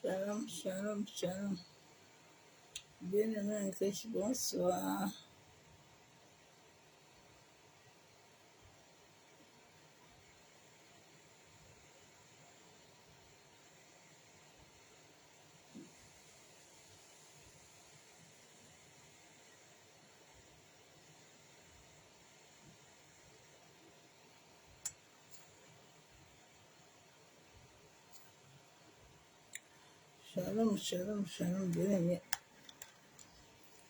Shalom, shalom, shalom. Bien-aimé en Christ, bonsoir. Shalom, shalom, shalom, bien-aimé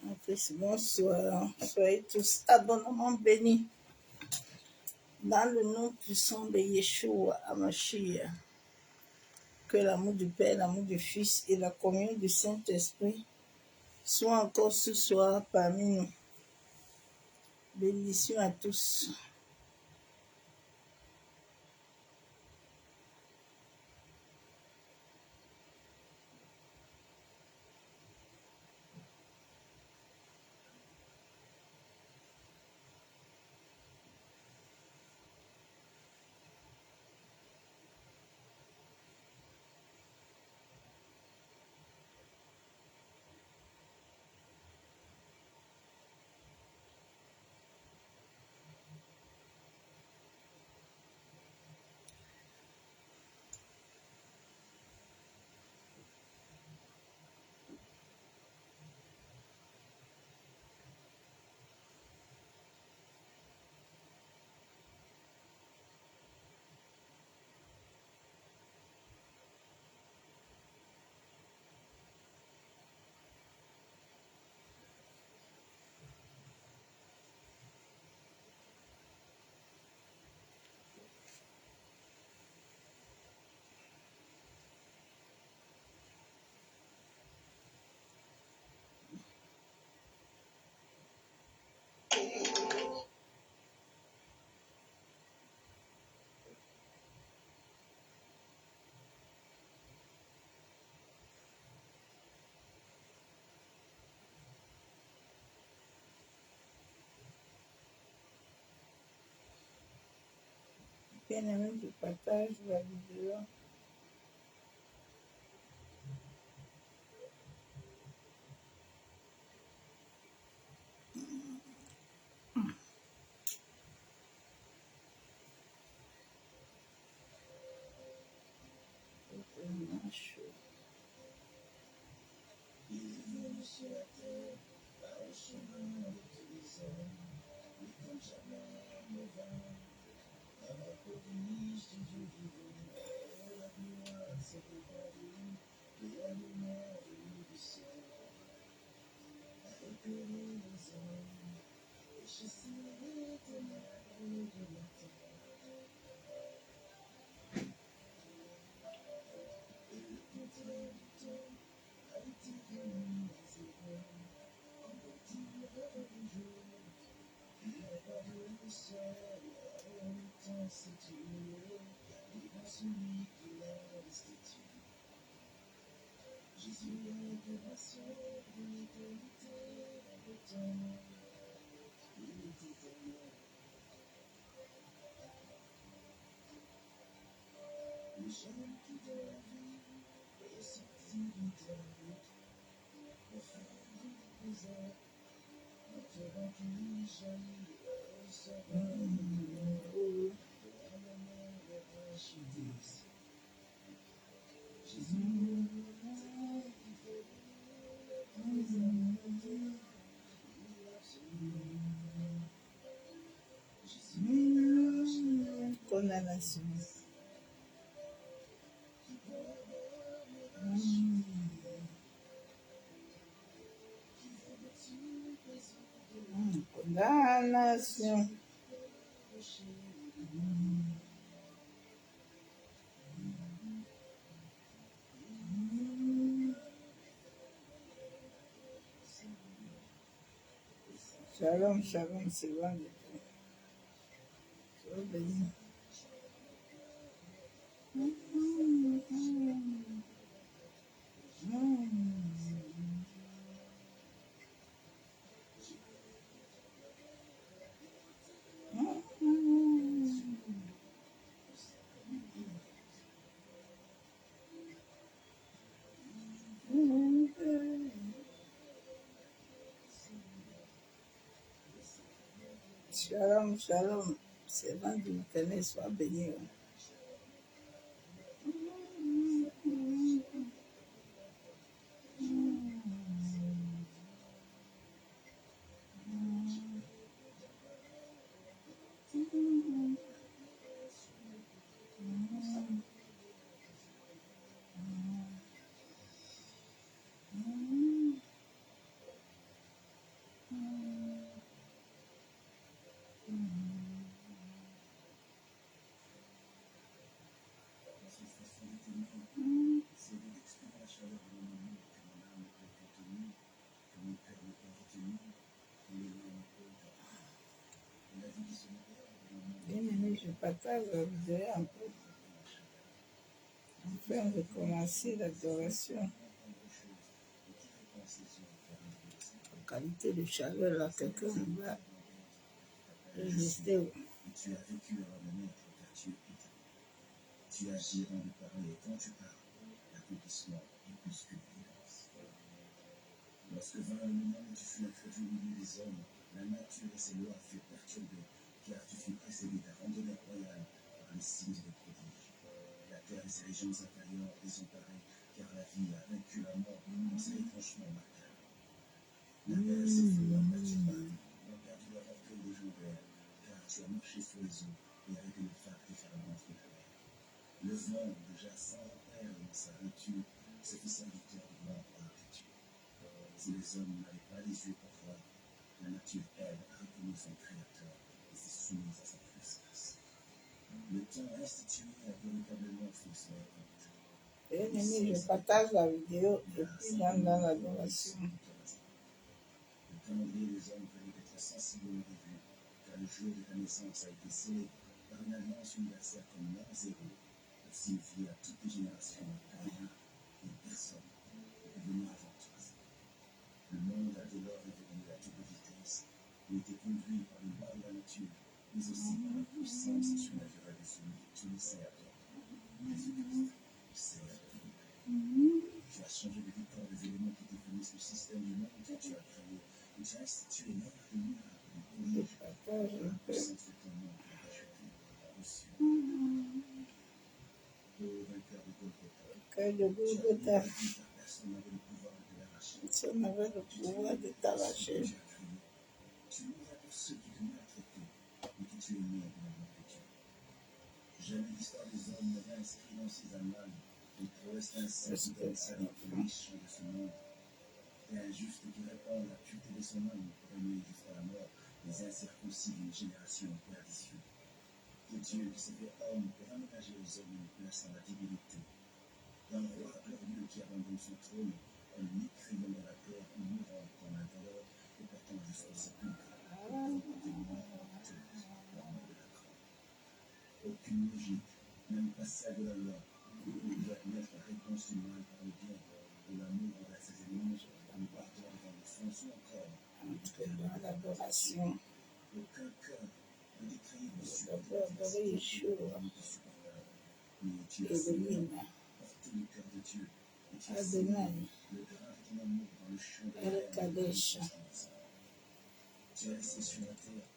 en Christ, bonsoir. Soyez tous abondamment bénis dans le nom puissant de Yeshua Hamashiach. Que l'amour du Père, l'amour du Fils et la communion du Saint-Esprit soient encore ce soir parmi nous. Bénédiction à tous. Bien-aimé, je partage la vidéo. Condamnation. Condamnation. Shalom, shalom, c'est loin de toi. Sois béni. Shalom, shalom. Servant de l'Éternel soit béni. Bien-aimé, je partage la vidéo un peu afin de commencer l'adoration. En qualité de chaleur, là, quelqu'un va résister. Tu as vécu avant de naître, car tu es petit. Tu agis avant de parler, et quand tu parles, l'accomplissement est plus que l'évidence. Lorsque vint le moment où tu fus introduit au milieu des hommes, la nature et ses lois furent perturbées, car tu fus précédé ta randonnée royale par les signes et les prodiges. La terre et ses régions inférieures désemparées, car la vie a vaincu la mort dans ses retranchements macabre. La terre et ses fleurs battues par ont perdu leur orgueil légendaire, car tu as marché sur les eaux et arrêté le phare déferlant entre la mer. Le vent, déjà sans repère dans sa nature, se fit serviteur de mort par l'habitude. Si les hommes n'avaient pas les yeux pour voir, la nature, elle, a reconnu son créateur et s'est soumise à sa puissance. Le temps institué a véritablement fait son récolte. Bien-aimé, je partage la vidéo et puis dans l'adoration. Le calendrier des hommes venait d'être sensiblement revu, car le jour de ta naissance a été scellé par une alliance universelle comme l'an zéro, pour signifier à toutes les générations que rien et personne ne peut venir avant toi. Le monde a dès lors évolué à toute vitesse et été conduit par les lois de la nature, mais aussi par la puissance surnaturelle de celui qui nous sert à toi. Jésus-Christ, le Seigneur de l'univers. Tu as changé de décor des éléments qui définissent le système du monde que tu as créé, et tu as institué l'ère de miracles, des prodiges, la puissance de ton nom qui a rajouté reçu. Ô vainqueur de Golgotha, tu as dit car personne n'avait le pouvoir de te l'arracher. Personne n'avait le pouvoir de t'arracher. Tu as crié. Tu mourras pour ceux qui te maltraitaient et que tu es né de la mort de Dieu. Jamais l'histoire des hommes n'avait inscrit dans ses annales les prouesses d'insectes comme sadiques et méchants de ce monde. Et injuste qui répand la pureté de son âme pour aimer jusqu'à la mort les incirconcis d'une génération en perdition. Que Dieu qui s'est fait homme pour aménager aux hommes une place dans la divinité. D'un roi glorieux qui abandonne son trône, un unique crayon dans la terre en mourant comme un voleur et portant jusqu'au sépulcre. Des morts honteuses, la mort de la croix. Aucune logique, même pas celle de la loi, ne pouvait admettre la réponse du mal par le bien, de l'amour envers ses ennemis, le pardon devant le fond ou encore Dans l'adoration. aucun cœur ne décrit le D'abord, adorer Yeshua, mais tu as Seigneur Elohim, porté le cœur de Dieu, et tu as Adonai, le grain de ton amour dans le champ de El la terre. Kadesh. Tu as laissé sur la terre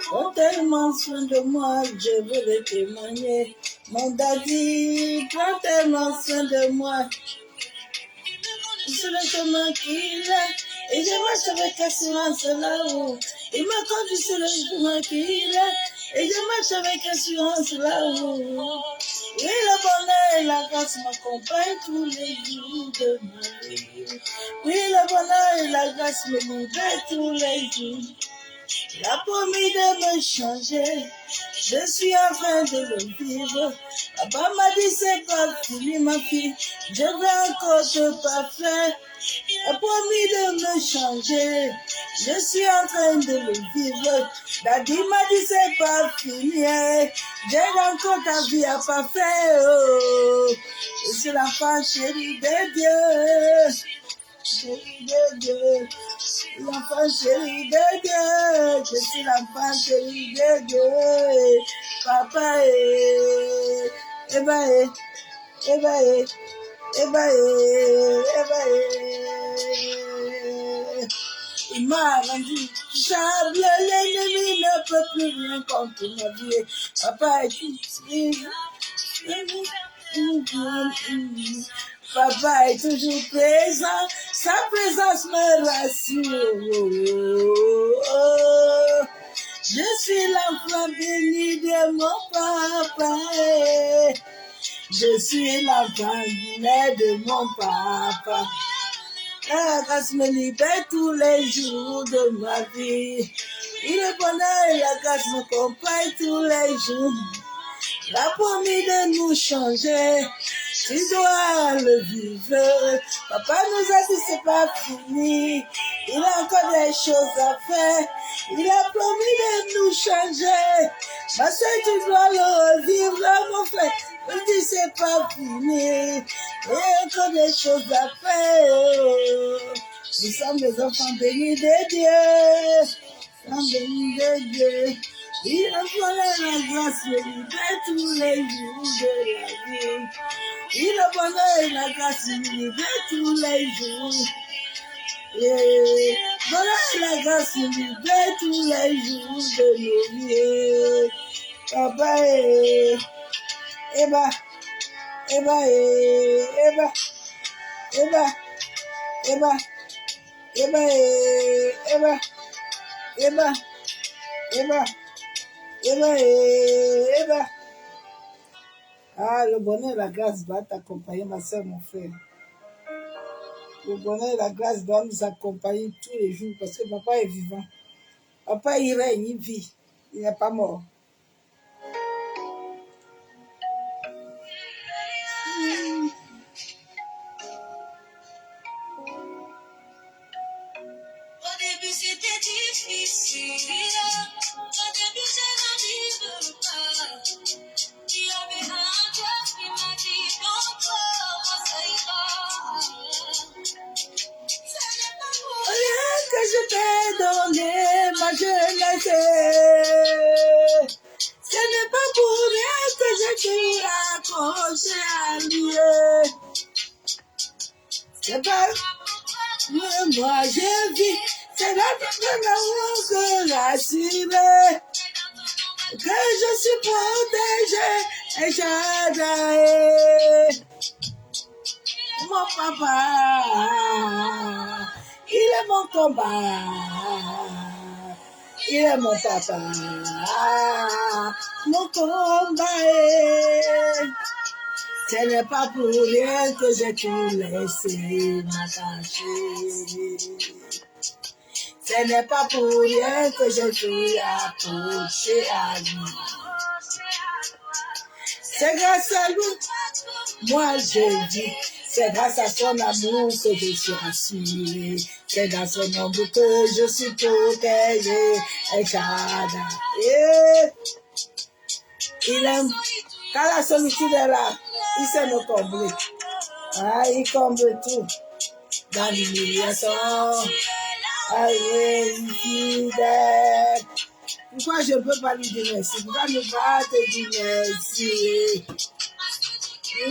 Prends tellement soin de moi, je veux le témoigner. Mon daddy, prends tellement soin de moi. Sur le chemin qu'il a, et je marche avec assurance là-haut. Il m'a conduit sur le chemin qu'il a, et je marche avec assurance là-haut. Oui, le bonheur et la grâce m'accompagnent tous les jours de ma vie. Oui, le bonheur et la grâce me libèrent tous les jours. Il a promis de me changer. Je suis en train de le vivre. Papa m'a dit c'est pas fini ma fille. Je vais encore te parfaire. Il a promis de me changer. Je suis en train de le vivre. Daddy m'a dit c'est pas fini. J'ai encore ta vie à parfaire. Oh. Je suis l'enfant chéri de Dieu. Chéri de Dieu. L'enfant chéri de Dieu, je suis l'enfant chéri de Dieu. Papa il m'a rendu charme, l'ennemi ne peut plus rien contre ma vie. Papa est ici. Papa est toujours présent, sa présence me rassure. Je suis l'enfant béni de mon papa. Je suis l'enfant né de mon papa. La grâce me libère tous les jours de ma vie. Il est bonheur et la grâce m'accompagne tous les jours. Il a promis de nous changer. Tu dois le vivre. Papa nous a dit c'est pas fini. Il a encore des choses à faire. Il a promis de nous changer. Ma soeur, tu dois le vivre, mon frère. Il dit c'est pas fini. Il y a encore des choses à faire. Nous sommes des enfants bénis de Dieu. Enfants bénis de Dieu. Il a donné la grâce de libérer tous les jours de la vie. Il a donné la grâce de libérer tous les jours. Donné la grâce de libérer tous les jours de nos vies. Papa Ah, le bonheur et la grâce va t'accompagner, ma soeur, mon frère. Le bonheur et la grâce doivent nous accompagner tous les jours parce que papa est vivant. Papa, il règne, il vit. Il n'est pas mort. Au début, c'était difficile. Au début, je n'arrive pas. Il y avait un Dieu qui m'a dit non, ça ira. Rien que je t'ai donné ma jeunesse. Ce n'est pas pour rien que je t'ai accroché à lui. C'est pas moi je vis. C'est là que rassuré. Que je suis protégé et j'adore. Mon papa, il est mon combat. Il est mon papa, mon combat. Ce n'est pas pour rien que j'ai tout laissé m'attacher. Ce n'est pas pour rien que j'ai tout approché à lui. C'est grâce à lui, moi je dis. C'est grâce à son amour que je suis rassuré. C'est dans son ombre que je suis protégé. Et il aime. Quand la solitude est là, il sait nous combler. Ah, il comble tout. Dans l'humiliation. Ah, il est fidèle. Pourquoi je ne peux pas lui dire merci? Pourquoi ne pas te dire merci? Ah,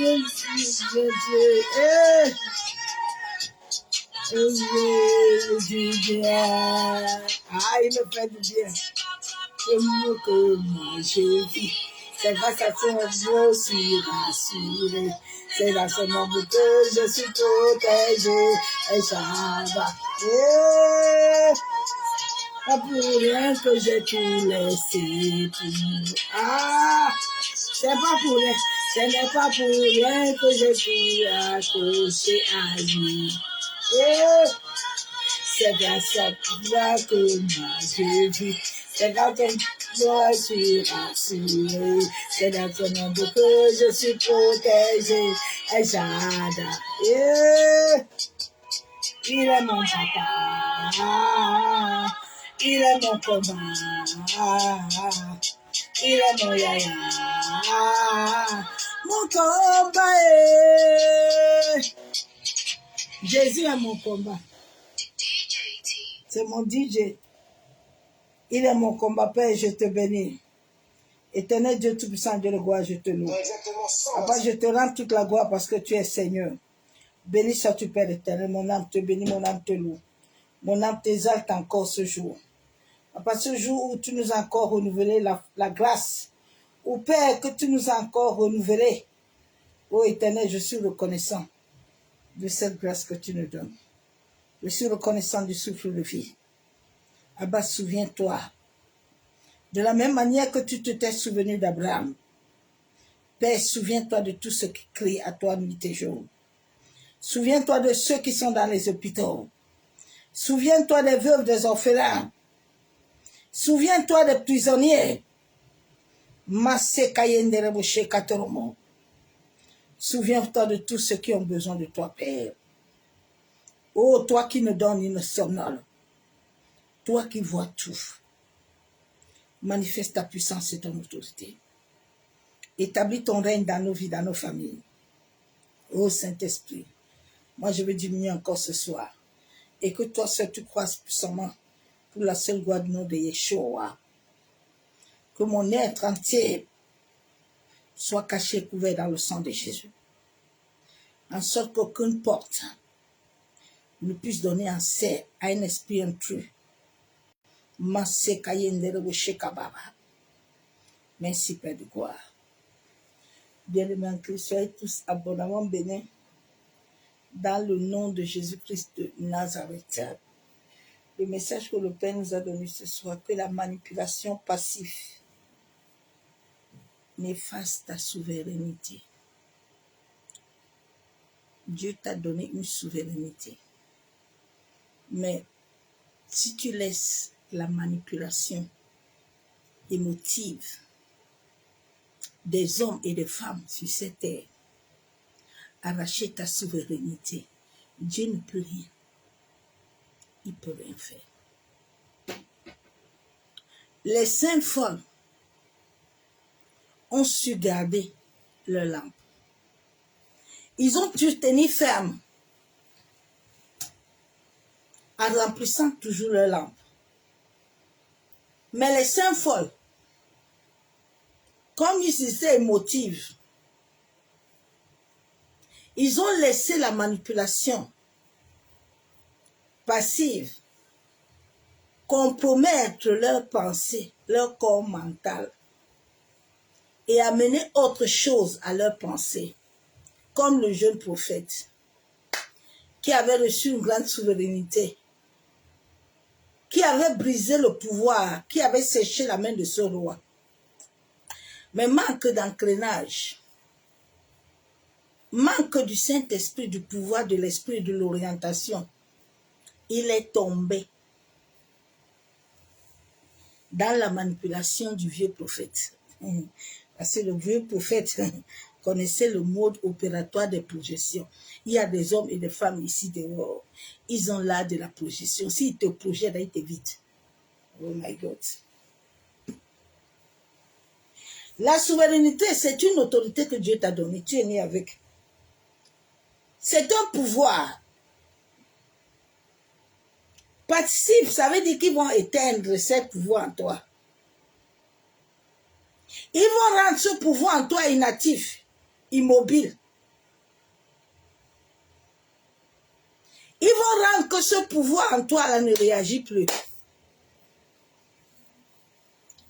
il me fait du bien. Que moi je vis. C'est grâce à son amour que je suis rassuré. C'est dans son amour que je suis protégé. Et ça va. Pas pour rien que j'ai tout laissé pour nous. Ah, c'est pas pour rien. Ce n'est pas pour rien que j'ai tout accroché à lui. C'est grâce à toi que moi j'ai vu. C'est grâce à toi que je suis rassuré. C'est dans ton nom que je suis protégé. Et j'adore. Yeah. Il est mon papa. Il est mon combat. Il est mon yaya. Mon combat est... Jésus est mon combat. C'est mon DJ. Il est mon combat, Père, je te bénis. Éternel Dieu Tout-Puissant, Dieu de gloire, je te loue. Papa, je te rends toute la gloire parce que tu es Seigneur. Béni sois-tu, Père éternel. Mon âme te bénit, mon âme te loue. Mon âme t'exalte encore ce jour. Papa, ce jour où tu nous as encore renouvelé la grâce. Ô Père, que tu nous as encore renouvelé. Ô éternel, je suis reconnaissant de cette grâce que tu nous donnes. Je suis reconnaissant du souffle de vie. Abba, souviens-toi. De la même manière que tu t'es souvenu d'Abraham. Père, souviens-toi de tous ceux qui crient à toi nuit et jour. Souviens-toi de ceux qui sont dans les hôpitaux. Souviens-toi des veuves, des orphelins. Souviens-toi des prisonniers. Souviens-toi de tous ceux qui ont besoin de toi, Père. Oh, toi qui ne donnes ni ne somnole. Toi qui vois tout. Manifeste ta puissance et ton autorité. Établis ton règne dans nos vies, dans nos familles. Oh Saint-Esprit, moi je veux diminuer encore ce soir. Et que toi seul tu croises puissamment pour la seule gloire du nom de Yeshua. Que mon être entier soit caché et couvert dans le sang de Jésus. En sorte qu'aucune porte ne puisse donner accès à un esprit intrus. Merci Père de gloire. Bien-aimés en Christ, soyez tous abondamment bénis dans le nom de Jésus-Christ de Nazareth. Le message que le Père nous a donné ce soir, que la manipulation passive n'efface ta souveraineté. Dieu t'a donné une souveraineté. Mais si tu laisses la manipulation émotive des hommes et des femmes sur cette terre arracher ta souveraineté, Dieu ne peut rien. Il ne peut rien faire. Les saints folles ont su garder leur lampe. Ils ont dû tenir ferme en remplissant toujours leur lampe. Mais les saints folles, comme ils étaient émotifs, ils ont laissé la manipulation passive compromettre leurs pensées, leur corps mental et amener autre chose à leurs pensées, comme le jeune prophète qui avait reçu une grande souveraineté, qui avait brisé le pouvoir, qui avait séché la main de ce roi. Mais manque d'entraînage, manque du Saint-Esprit, du pouvoir de l'Esprit, de l'orientation, il est tombé dans la manipulation du vieux prophète. Parce que le vieux prophète connaissait le mode opératoire des projections. Il y a des hommes et des femmes ici dehors. Ils ont l'art de la projection. S'ils te projettent, ils t'évitent. Oh my God. La souveraineté, c'est une autorité que Dieu t'a donnée. Tu es né avec. C'est un pouvoir. Participe, ça veut dire qu'ils vont éteindre ce pouvoir en toi. Ils vont rendre ce pouvoir en toi inactif, immobile. Ils vont rendre que ce pouvoir en toi là, ne réagit plus.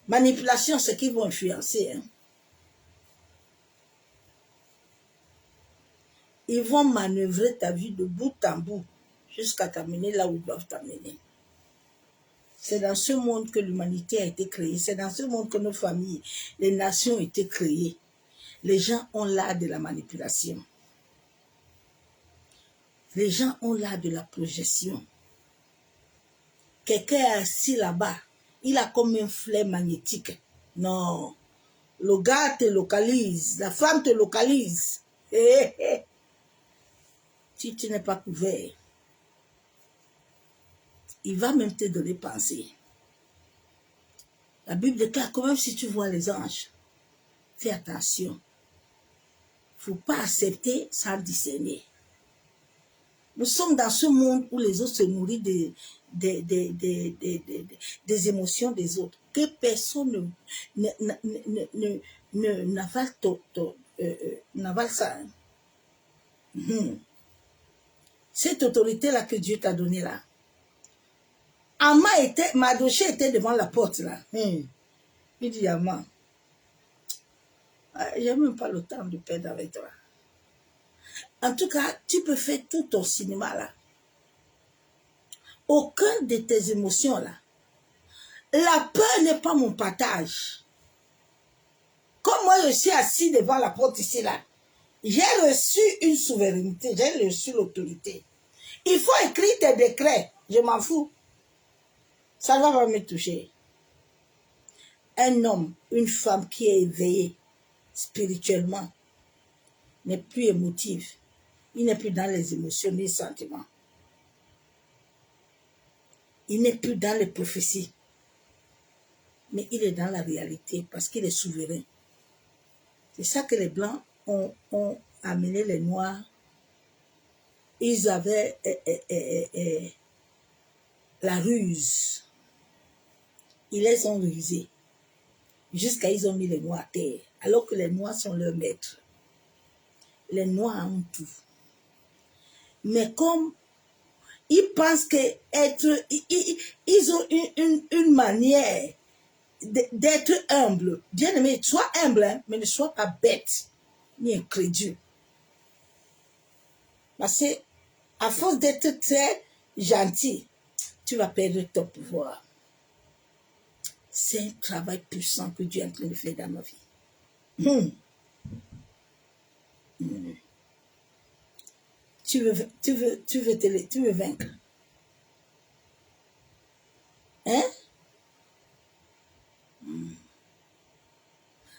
Manipulation, c'est qu'ils vont influencer. Hein. Ils vont manœuvrer ta vie de bout en bout jusqu'à t'amener là où ils doivent t'amener. C'est dans ce monde que l'humanité a été créée. C'est dans ce monde que nos familles, les nations ont été créées. Les gens ont l'art de la manipulation. Les gens ont l'art de la projection. quelqu'un est assis là-bas, il a comme un flair magnétique. Non. Le gars te localise, la femme te localise. Si tu n'es pas couvert, il va même te donner pensée. La Bible déclare que même si tu vois les anges, fais attention. Il ne faut pas accepter sans discerner. Nous sommes dans ce monde où les autres se nourrissent des émotions des autres. Que personne n'avale ça. Cette autorité-là que Dieu t'a donnée là. Madoché était devant la porte là. Il dit, Ama, j'ai même pas le temps de perdre avec toi. En tout cas, tu peux faire tout ton cinéma là. Aucun de tes émotions là. La peur n'est pas mon partage. Comme moi je suis assis devant la porte ici là, j'ai reçu une souveraineté, j'ai reçu l'autorité. Il faut écrire tes décrets, je m'en fous. Ça ne va pas me toucher. Un homme, une femme qui est éveillé spirituellement n'est plus émotif. Il n'est plus dans les émotions ni les sentiments. Il n'est plus dans les prophéties. Mais il est dans la réalité parce qu'il est souverain. C'est ça que les Blancs ont amené les Noirs. Ils avaient la ruse. Ils les ont rusés. Jusqu'à ils ont mis les Noirs à terre. Alors que les Noirs sont leurs maîtres. Les Noirs ont tout. Mais comme ils pensent ils ont une manière d'être humble. Bien aimé, sois humble, hein, mais ne sois pas bête, ni incrédule. Parce que, à force d'être très gentil, tu vas perdre ton pouvoir. C'est un travail puissant que Dieu est en train de faire dans ma vie. Tu veux vaincre. Hein?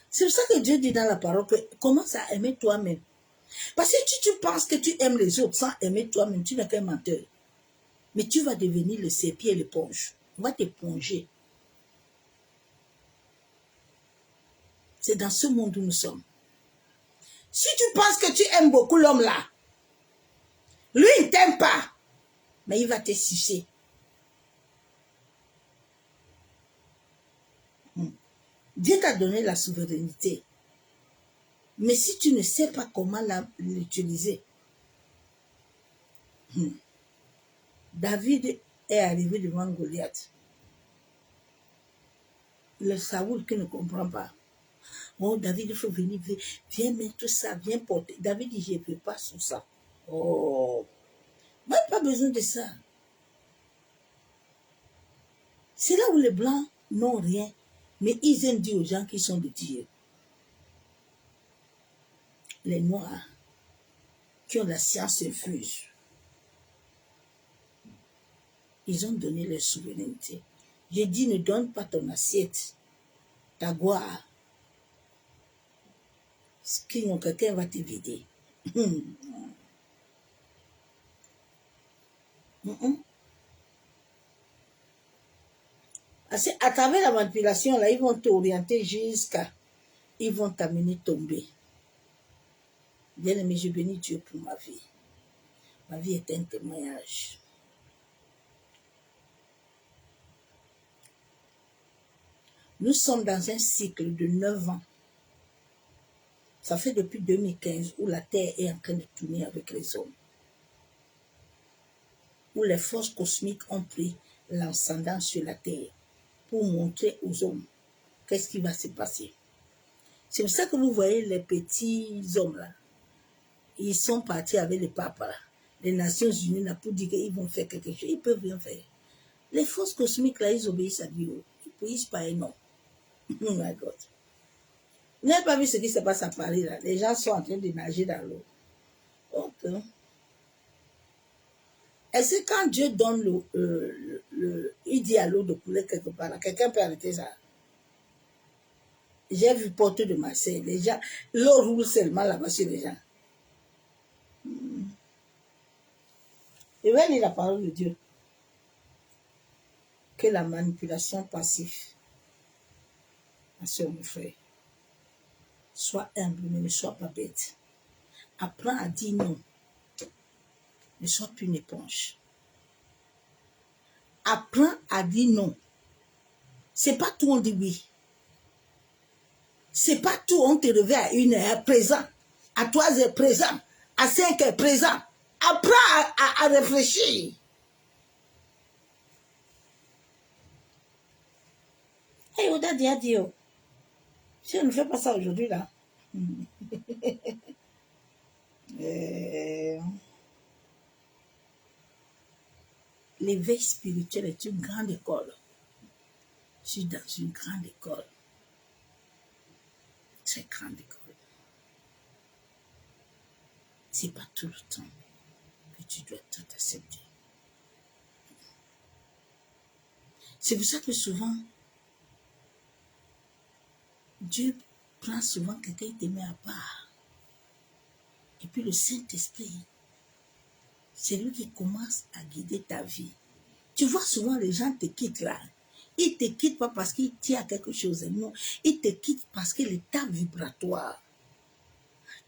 C'est pour ça que Dieu dit dans la parole que commence à aimer toi-même. Parce que si tu penses que tu aimes les autres sans aimer toi-même, tu n'es qu'un menteur. Mais tu vas devenir le serpent et l'éponge. On va t'éponger. C'est dans ce monde où nous sommes. Si tu penses que tu aimes beaucoup l'homme là, lui il ne t'aime pas, mais il va te sucer. Dieu t'a donné la souveraineté. Mais si tu ne sais pas comment l'utiliser, David est arrivé devant Goliath. Le Saoul qui ne comprend pas. Oh, David, il faut venir, viens mettre tout ça, viens porter. David dit, je ne peux pas sur ça. Oh, moi, pas besoin de ça. C'est là où les Blancs n'ont rien, mais ils aiment dire aux gens qui sont de Dieu. Les Noirs, qui ont la science infuse, ils ont donné leur souveraineté. J'ai dit, ne donne pas ton assiette, ta gloire. Sinon, quelqu'un va te vider. À travers la manipulation, là, ils vont t'orienter jusqu'à... Ils vont t'amener tomber. Bien aimé, je bénis Dieu pour ma vie. Ma vie est un témoignage. Nous sommes dans un cycle de 9 ans. Ça fait depuis 2015 où la Terre est en train de tourner avec les hommes. Où les forces cosmiques ont pris l'ascendant sur la Terre pour montrer aux hommes qu'est-ce qui va se passer. C'est pour ça que vous voyez les petits hommes là. Ils sont partis avec les papas là. Les Nations Unies là pour dire qu'ils vont faire quelque chose. Ils peuvent rien faire. Les forces cosmiques là, ils obéissent à Dieu. Ils obéissent pas un nom. Oh my God. Vous n'avez pas vu ce qui se passe à Paris là. Les gens sont en train de nager dans l'eau. Ok. Est-ce que quand Dieu donne il dit à l'eau de couler quelque part, quelqu'un peut arrêter ça? J'ai vu Porte de Marseille, les gens, l'eau roule seulement là-bas sur les gens. Et va lire la parole de Dieu. Que la manipulation passive, ma soeur, mon frère, sois humble, mais ne sois pas bête. Apprends à dire non. Ne sois plus une éponge. Apprends à dire non. C'est pas tout on dit oui. C'est pas tout on te réveille à 1 heure présent, à 3 heures présent, à 5 heures présent. Apprends à réfléchir. Et Oda dit à Dieu, si on ne fait pas ça aujourd'hui là, l'éveil spirituel est une grande école. Je suis dans une grande école. Très grande école. C'est pas tout le temps que tu dois tout accepter. C'est pour ça que souvent, Dieu prend souvent quelqu'un qui te met à part. Et puis le Saint-Esprit, c'est lui qui commence à guider ta vie. Tu vois souvent les gens te quittent là. Ils ne te quittent pas parce qu'ils tiennent à quelque chose. Non, ils te quittent parce que l'état vibratoire,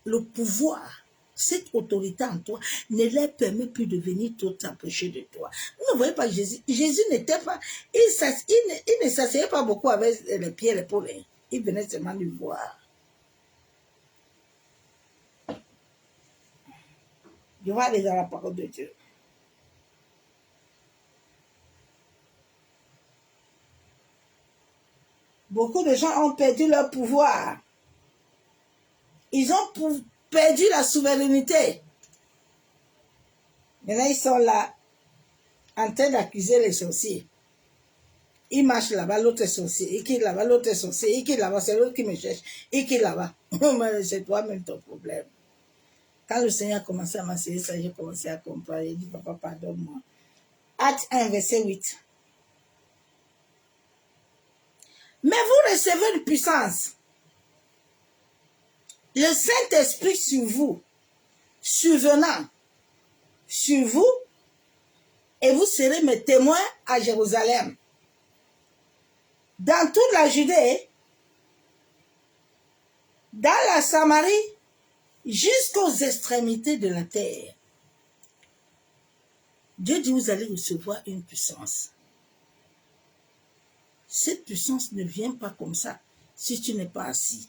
le pouvoir, cette autorité en toi ne leur permet plus de venir tout t'empêcher de toi. Vous ne voyez pas Jésus. Jésus n'était pas, il ne s'asseyait pas beaucoup avec les pieds et les épaules. Il venait seulement lui voir. Je vois déjà la parole de Dieu. Beaucoup de gens ont perdu leur pouvoir. Ils ont perdu la souveraineté. Maintenant, ils sont là, en train d'accuser les sorciers. Ils marchent là-bas, l'autre est sorcier. Il quitte là-bas, l'autre est sorcier. Il quitte là-bas, c'est l'autre qui me cherche. Il quitte là-bas. C'est toi-même ton problème. Quand le Seigneur a commencé à m'enseigner ça, j'ai commencé à comprendre. Il dit, papa, pardonne-moi. Acte 1, verset 8. Mais vous recevez une puissance. Le Saint-Esprit sur vous, survenant sur vous, et vous serez mes témoins à Jérusalem, dans toute la Judée, dans la Samarie, jusqu'aux extrémités de la terre. Dieu dit, vous allez recevoir une puissance. Cette puissance ne vient pas comme ça si tu n'es pas assis.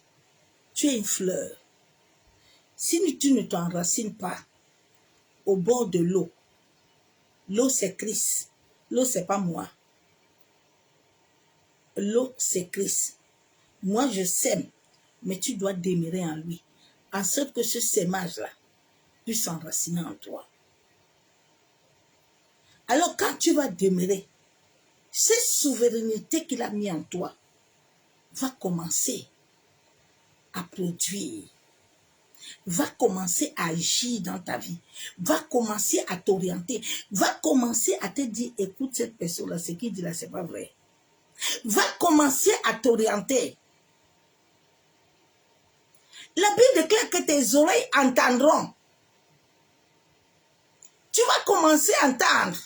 Tu es une fleur. Si tu ne t'enracines pas au bord de l'eau, l'eau c'est Christ. L'eau c'est pas moi. L'eau c'est Christ. Moi je sème, mais tu dois demeurer en lui, en sorte que ce sémage-là puisse s'enraciner en toi. Alors quand tu vas demeurer, cette souveraineté qu'il a mis en toi va commencer à produire, va commencer à agir dans ta vie, va commencer à t'orienter, va commencer à te dire, écoute cette personne-là, ce qu'il dit là, c'est pas vrai. Va commencer à t'orienter. La Bible déclare que tes oreilles entendront. Tu vas commencer à entendre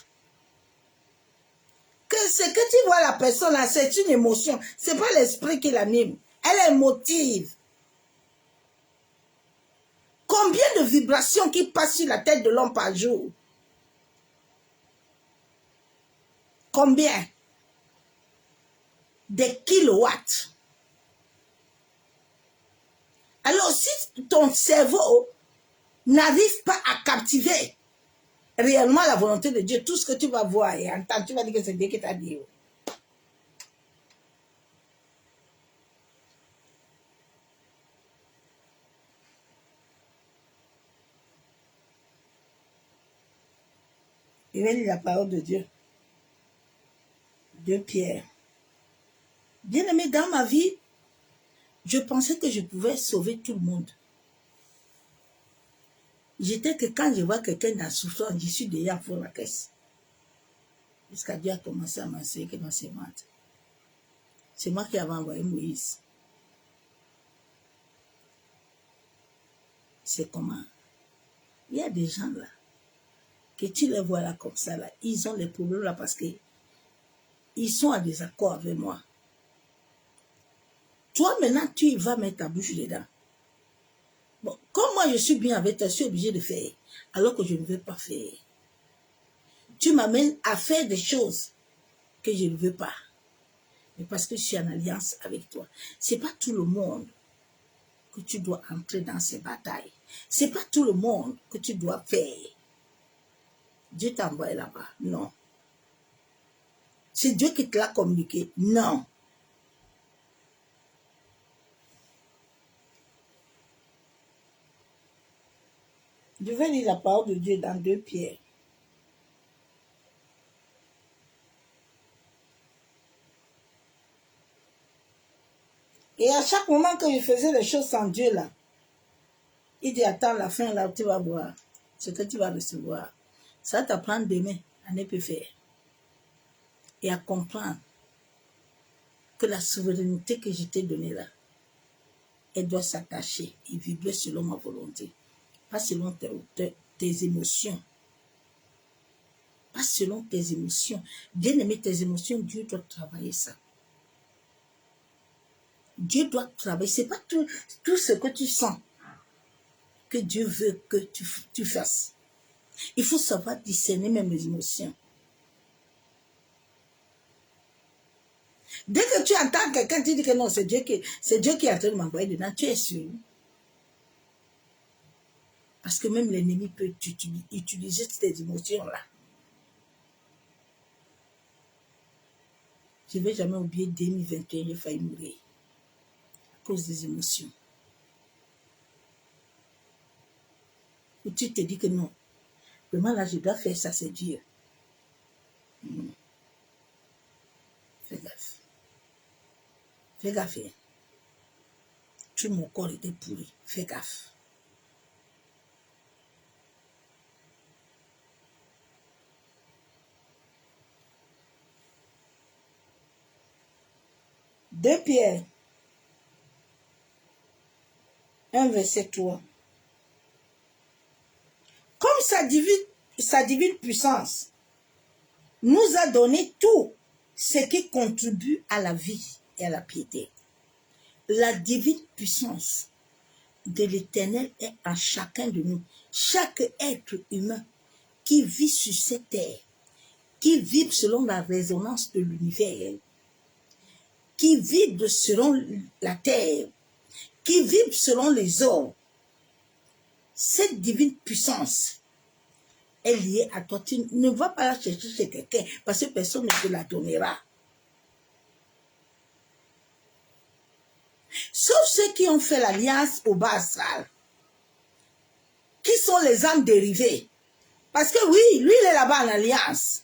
que ce que tu vois la personne là, c'est une émotion. C'est pas l'esprit qui l'anime. Elle est émotive. Combien de vibrations qui passent sur la tête de l'homme par jour? Combien? Des kilowatts. Alors si ton cerveau n'arrive pas à captiver réellement la volonté de Dieu, tout ce que tu vas voir et entendre, tu vas dire que c'est Dieu qui t'a dit. Il va lire la parole de Dieu. De Pierre. Bien-aimé, dans ma vie, je pensais que je pouvais sauver tout le monde. J'étais que quand je vois quelqu'un dans la souffrance, je suis déjà pour la caisse. Jusqu'à Dieu a commencé à m'enseigner que dans ses ventes. C'est moi qui avais envoyé Moïse. C'est comment? Il y a des gens là, que tu les vois là comme ça, là, ils ont des problèmes là parce que ils sont en désaccord avec moi. Toi, maintenant, tu vas mettre ta bouche dedans. Bon, comme moi, je suis bien avec toi, je suis obligé de faire, alors que je ne veux pas faire. Tu m'amènes à faire des choses que je ne veux pas. Mais parce que je suis en alliance avec toi. Ce n'est pas tout le monde que tu dois entrer dans ces batailles. Ce n'est pas tout le monde que tu dois faire. Dieu t'a envoyé là-bas. Non. C'est Dieu qui te l'a communiqué. Non. Je vais lire la parole de Dieu dans 2 Pierre. Et à chaque moment que je faisais les choses sans Dieu là, il dit attends la fin là, tu vas voir ce que tu vas recevoir. Ça va t'apprendre demain à ne plus faire. Et à comprendre que la souveraineté que je t'ai donnée là, elle doit s'attacher et vibrer selon ma volonté. Pas selon tes émotions. Pas selon tes émotions. Bien aimer tes émotions, Dieu doit travailler ça. Dieu doit travailler. Ce n'est pas tout ce que tu sens que Dieu veut que tu fasses. Il faut savoir discerner même les émotions. Dès que tu entends quelqu'un te dire que non, c'est Dieu qui est en train de m'envoyer dedans, tu es sûr. Parce que même l'ennemi peut utiliser ces émotions-là. Je ne vais jamais oublier 2021, j'ai failli mourir à cause des émotions. Où tu te dis que non, vraiment là, je dois faire ça, c'est Dieu. Fais gaffe. Fais gaffe. Tout mon corps était pourri. Fais gaffe. Deux Pierre 1, verset 3. Comme sa divine puissance nous a donné tout ce qui contribue à la vie et à la piété. La divine puissance de l'Éternel est en chacun de nous. Chaque être humain qui vit sur cette terre, qui vibre selon la résonance de l'univers, qui vibre selon la terre, qui vibre selon les eaux. Cette divine puissance est liée à toi. Tu ne vas pas la chercher chez quelqu'un parce que personne ne te la donnera. Sauf ceux qui ont fait l'alliance au bas astral, qui sont les âmes dérivées. Parce que oui, lui, il est là-bas en alliance.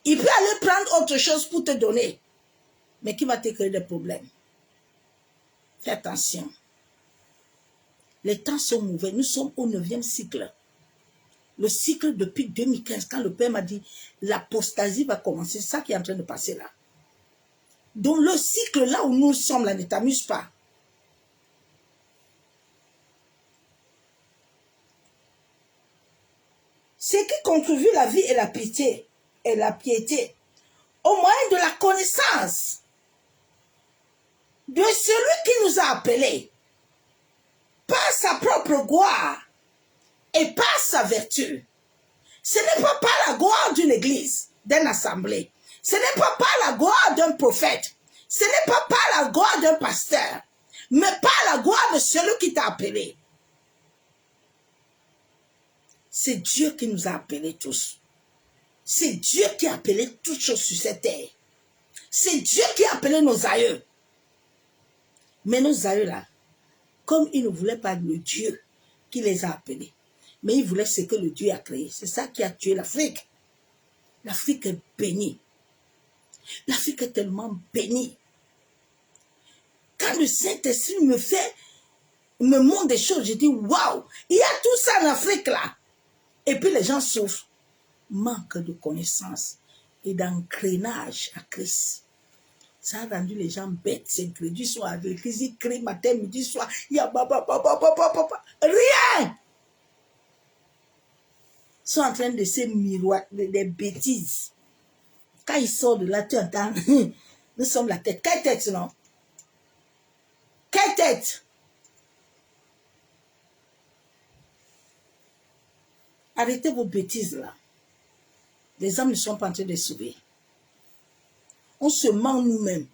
Il peut aller prendre autre chose pour te donner, mais qui va te créer des problèmes. Fais attention. Les temps sont mauvais. Nous sommes au 9e cycle. Le cycle depuis 2015, quand le Père m'a dit l'apostasie va commencer, c'est ça qui est en train de passer là. Donc le cycle là où nous sommes là ne t'amuse pas. Ce qui contribue la vie et la piété, au moyen de la connaissance de celui qui nous a appelés par sa propre gloire et par sa vertu. Ce n'est pas par la gloire d'une église, d'une assemblée. Ce n'est pas par la gloire d'un prophète. Ce n'est pas par la gloire d'un pasteur, mais par la gloire de celui qui t'a appelé. C'est Dieu qui nous a appelés tous. C'est Dieu qui a appelé toutes choses sur cette terre. C'est Dieu qui a appelé nos aïeux. Mais nos aïeux là, comme ils ne voulaient pas le Dieu qui les a appelés, mais ils voulaient ce que le Dieu a créé. C'est ça qui a tué l'Afrique. L'Afrique est bénie. L'Afrique est tellement bénie. Quand le Saint-Esprit me fait me montre des choses, je dis waouh, il y a tout ça en Afrique là. Et puis les gens souffrent. Manque de connaissances et d'engrenage à Christ. Ça a rendu les gens bêtes. C'est du soir, l'église, ils crient matin, midi, soir. Il y a rien. Ils sont en train de se miroiter des bêtises. Quand ils sortent de là, tu entends, nous sommes la tête. Quelle tête, non? Quelle tête? Arrêtez vos bêtises là. Les hommes ne sont pas en train de sauver. On se ment nous-mêmes.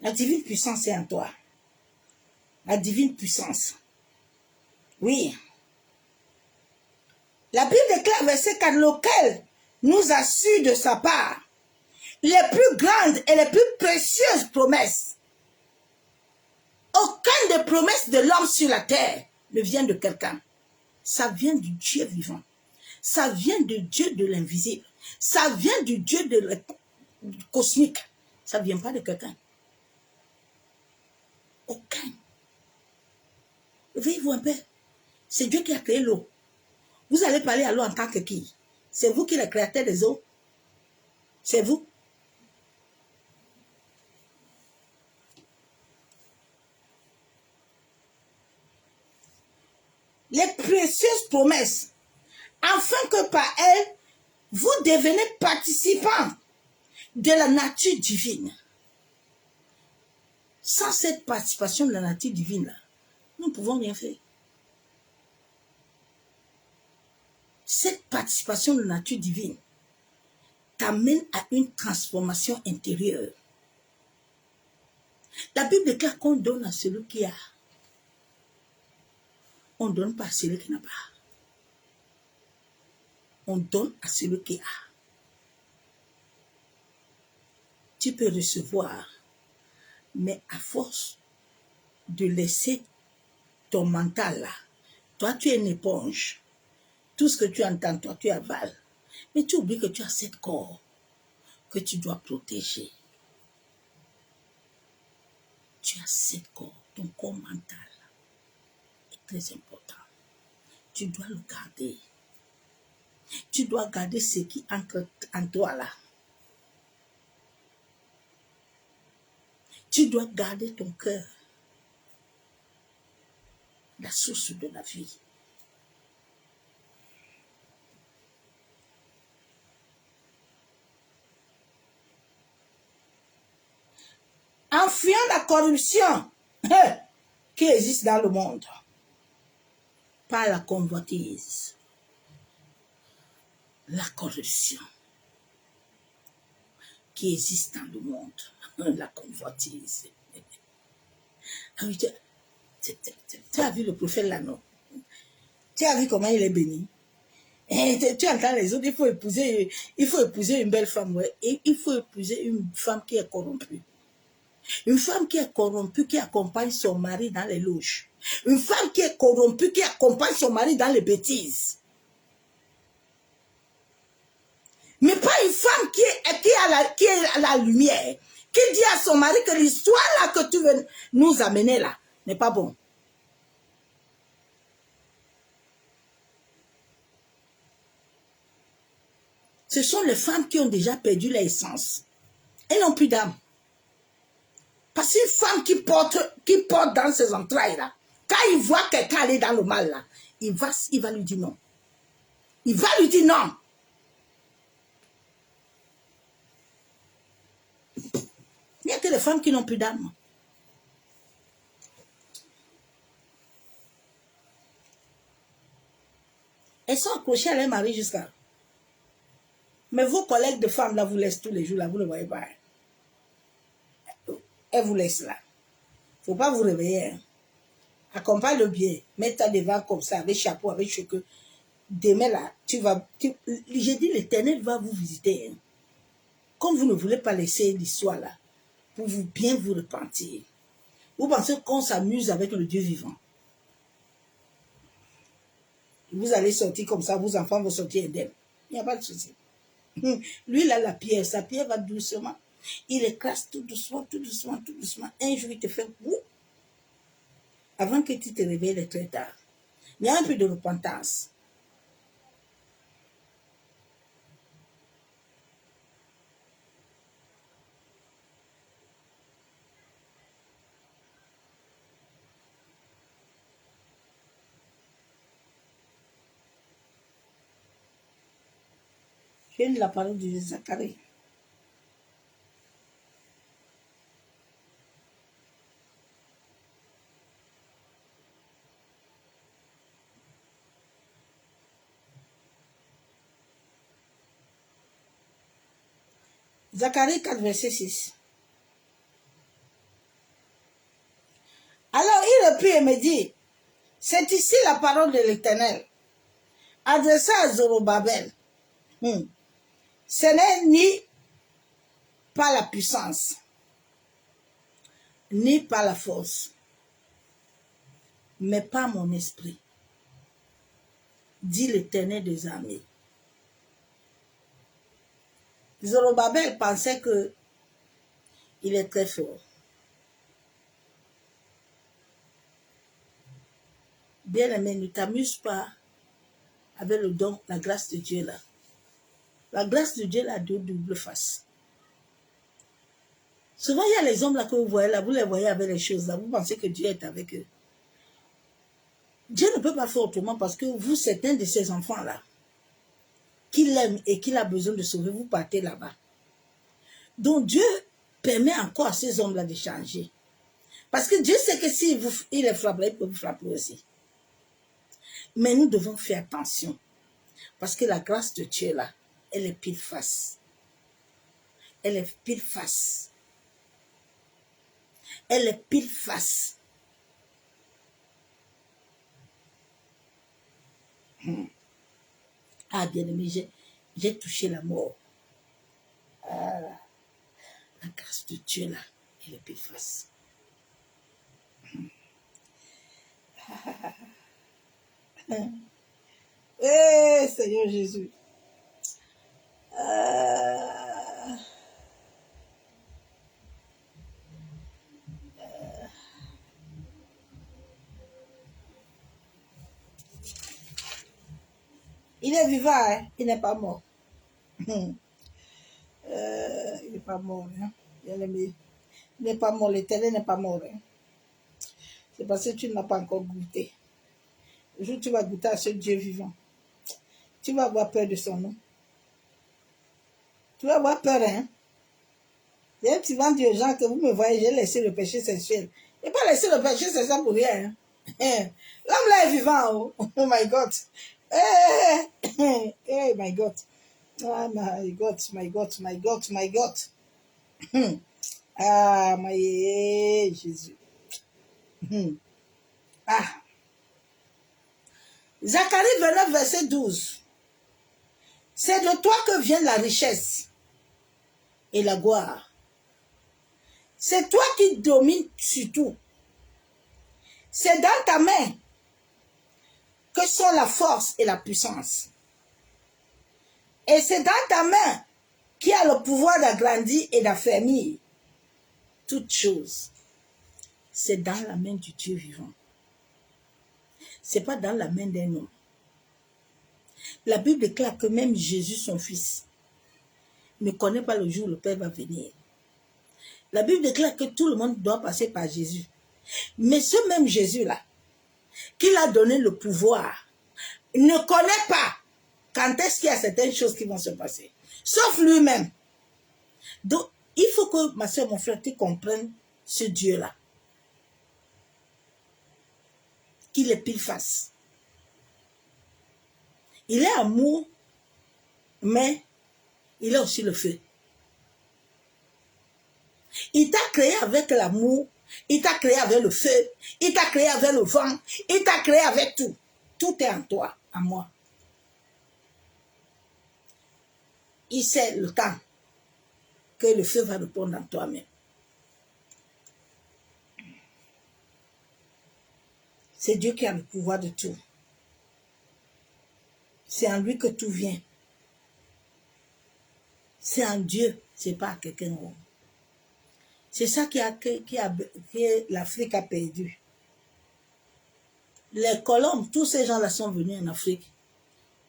La divine puissance est en toi. La divine puissance. Oui. La Bible déclare, verset 4, lequel nous assure de sa part les plus grandes et les plus précieuses promesses. Aucune des promesses de l'homme sur la terre ne vient de quelqu'un. Ça vient du Dieu vivant. Ça vient du Dieu de l'invisible. Ça vient du Dieu du cosmique. Ça ne vient pas de quelqu'un. Aucun. Voyez-vous un peu? C'est Dieu qui a créé l'eau. Vous allez parler à l'eau en tant que qui? C'est vous qui êtes le créateur des eaux? C'est vous? Les précieuses promesses, afin que par elles, vous devenez participants de la nature divine. Sans cette participation de la nature divine, là, nous ne pouvons rien faire. Cette participation de la nature divine t'amène à une transformation intérieure. La Bible déclare qu'on donne à celui qui a. On ne donne pas à celui qui n'a pas. On donne à celui qui a. Tu peux recevoir, mais à force de laisser ton mental là, toi tu es une éponge. Tout ce que tu entends, toi tu avales. Mais tu oublies que tu as cet corps que tu dois protéger. Tu as cet corps, ton corps mental est très important. Tu dois le garder. Tu dois garder ce qui entre en toi là. Tu dois garder ton cœur, la source de la vie. En fuyant la corruption qui existe dans le monde, par la convoitise, la corruption qui existe dans le monde, la convoitise. Ah oui, tu as vu le prophète là, non? Tu as vu comment il est béni? Et tu entends les autres, il faut épouser une belle femme, ouais. Et il faut épouser une femme qui est corrompue. Une femme qui est corrompue, qui accompagne son mari dans les loges. Une femme qui est corrompue, qui accompagne son mari dans les bêtises. Mais pas une femme qui est à la lumière, qui dit à son mari que l'histoire là que tu veux nous amener là n'est pas bon. Ce sont les femmes qui ont déjà perdu leur essence. Elles n'ont plus d'âme. Parce qu'une femme qui porte dans ses entrailles là, quand il voit quelqu'un aller dans le mal là, il va lui dire non. Il va lui dire non. Il n'y a que les femmes qui n'ont plus d'âme. Elles sont accrochées à leur mari jusqu'à. Mais vos collègues de femmes là vous laissent tous les jours là, vous ne le voyez pas. Elles vous laissent là. Il ne faut pas vous réveiller. Hein. Accompagne-le bien. Mets-toi devant comme ça, avec chapeau, avec cheveux. Demain là, j'ai dit l'Éternel va vous visiter. Hein. Comme vous ne voulez pas laisser l'histoire là, pour vous bien vous repentir. Vous pensez qu'on s'amuse avec le Dieu vivant. Vous allez sortir comme ça, vos enfants vont sortir indemnes. Il n'y a pas de souci. Lui, il a la pierre, sa pierre va doucement. Il écrase tout doucement, tout doucement, tout doucement. Un jour, il te fait boum. Avant que tu te réveilles, il est très tard. Il y a un peu de repentance. J'ai lu la parole de Zacharie. Zacharie 4, verset 6. Alors il reprit et me dit, c'est ici la parole de l'Éternel, adressée à Zorobabel. Ce n'est ni par la puissance, ni par la force, mais par mon esprit, dit l'Éternel des armées. Zorobabel pensait que il est très fort. Bien-aimé, ne t'amuse pas avec le don, la grâce de Dieu là. La grâce de Dieu là a deux doubles faces. Souvent, il y a les hommes là que vous voyez là, vous les voyez avec les choses là, vous pensez que Dieu est avec eux. Dieu ne peut pas faire autrement parce que vous, c'est un de ces enfants là qu'il aime et qu'il a besoin de sauver, vous partez là-bas. Donc Dieu permet encore à ces hommes-là de changer. Parce que Dieu sait que s'il les frappe, il peut vous frapper aussi. Mais nous devons faire attention. Parce que la grâce de Dieu là, elle est pile face. Elle est pile face. Elle est pile face. Ah, bien-aimé, j'ai touché la mort. Ah, la grâce de Dieu là, elle est pile face. Eh, Seigneur Jésus. Il est vivant, hein? Il n'est pas mort. Il n'est pas mort. Hein? Il n'est pas mort. L'Éternel n'est pas mort. Hein? C'est parce que tu n'as pas encore goûté. Le jour où tu vas goûter à ce Dieu vivant, tu vas avoir peur de son nom. Tu vas avoir peur, hein? Il y a un petit vent de gens que vous me voyez, j'ai laissé le péché sexuel. Je n'ai pas laissé le péché sexuel pour rien. Hein? L'homme là est vivant. Oh, oh my God. Hey, my God. Ah, my God, my God, my God, my God. Ah, my Jésus. Ah. Zacharie 29, verset 12. C'est de toi que vient la richesse et la gloire. C'est toi qui domines sur tout. C'est dans ta main que sont la force et la puissance. Et c'est dans ta main qui a le pouvoir d'agrandir et d'affermir toutes choses. C'est dans la main du Dieu vivant. Ce n'est pas dans la main d'un homme. La Bible déclare que même Jésus, son fils, ne connaît pas le jour où le Père va venir. La Bible déclare que tout le monde doit passer par Jésus. Mais ce même Jésus-là, qui l'a donné le pouvoir, ne connaît pas quand est-ce qu'il y a certaines choses qui vont se passer. Sauf lui-même. Donc, il faut que, ma soeur, mon frère, tu comprennes ce Dieu-là. Qu'il est pile face. Il est amour, mais il est aussi le feu. Il t'a créé avec l'amour, il t'a créé avec le feu, il t'a créé avec le vent, il t'a créé avec tout. Tout est en toi, en moi. Il sait le temps que le feu va répondre en toi-même. C'est Dieu qui a le pouvoir de tout. C'est en lui que tout vient. C'est en Dieu, c'est pas à quelqu'un d'autre. C'est ça que l'Afrique a perdu. Les colons, tous ces gens-là sont venus en Afrique.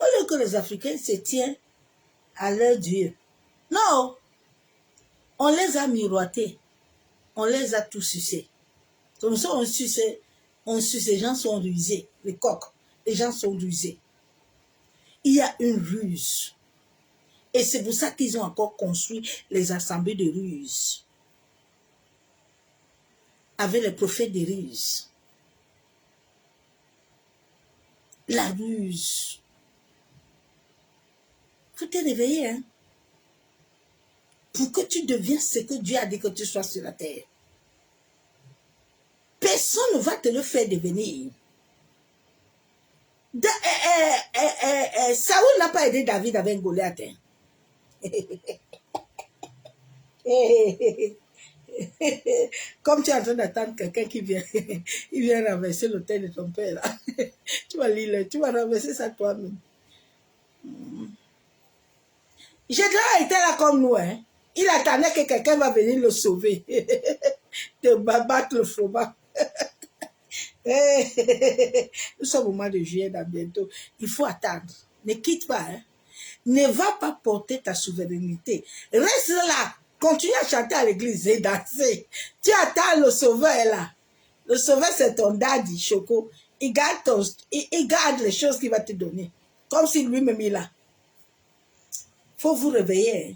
Au lieu que les Africains se tiennent à leur Dieu. Non, on les a miroités. On les a tous sucés. Comme ça, on suce, les gens sont rusés. Les coqs, les gens sont rusés. Il y a une ruse. Et c'est pour ça qu'ils ont encore construit les assemblées de ruse. Avec les prophètes des ruses. La ruse. Il faut te réveiller, hein. Pour que tu deviennes ce que Dieu a dit que tu sois sur la terre. Personne ne va te le faire devenir. Saoul n'a pas aidé David avec Goliath. Hein. Comme tu es en train d'attendre quelqu'un qui vient, il vient renverser l'autel de ton père. Là. Tu vas lire, tu vas renverser ça toi-même. Gédéon était là comme nous. Hein. Il attendait que quelqu'un va venir le sauver. De battre le fromage. Nous sommes au mois de juillet, dans bientôt. Il faut attendre. Ne quitte pas. Hein. Ne va pas porter ta souveraineté. Reste là. Continue à chanter à l'église et danser. Tu attends le sauveur est là. Le sauveur, c'est ton daddy, Choco. Il garde les choses qu'il va te donner. Comme si lui-même il a. Il faut vous réveiller. Hein.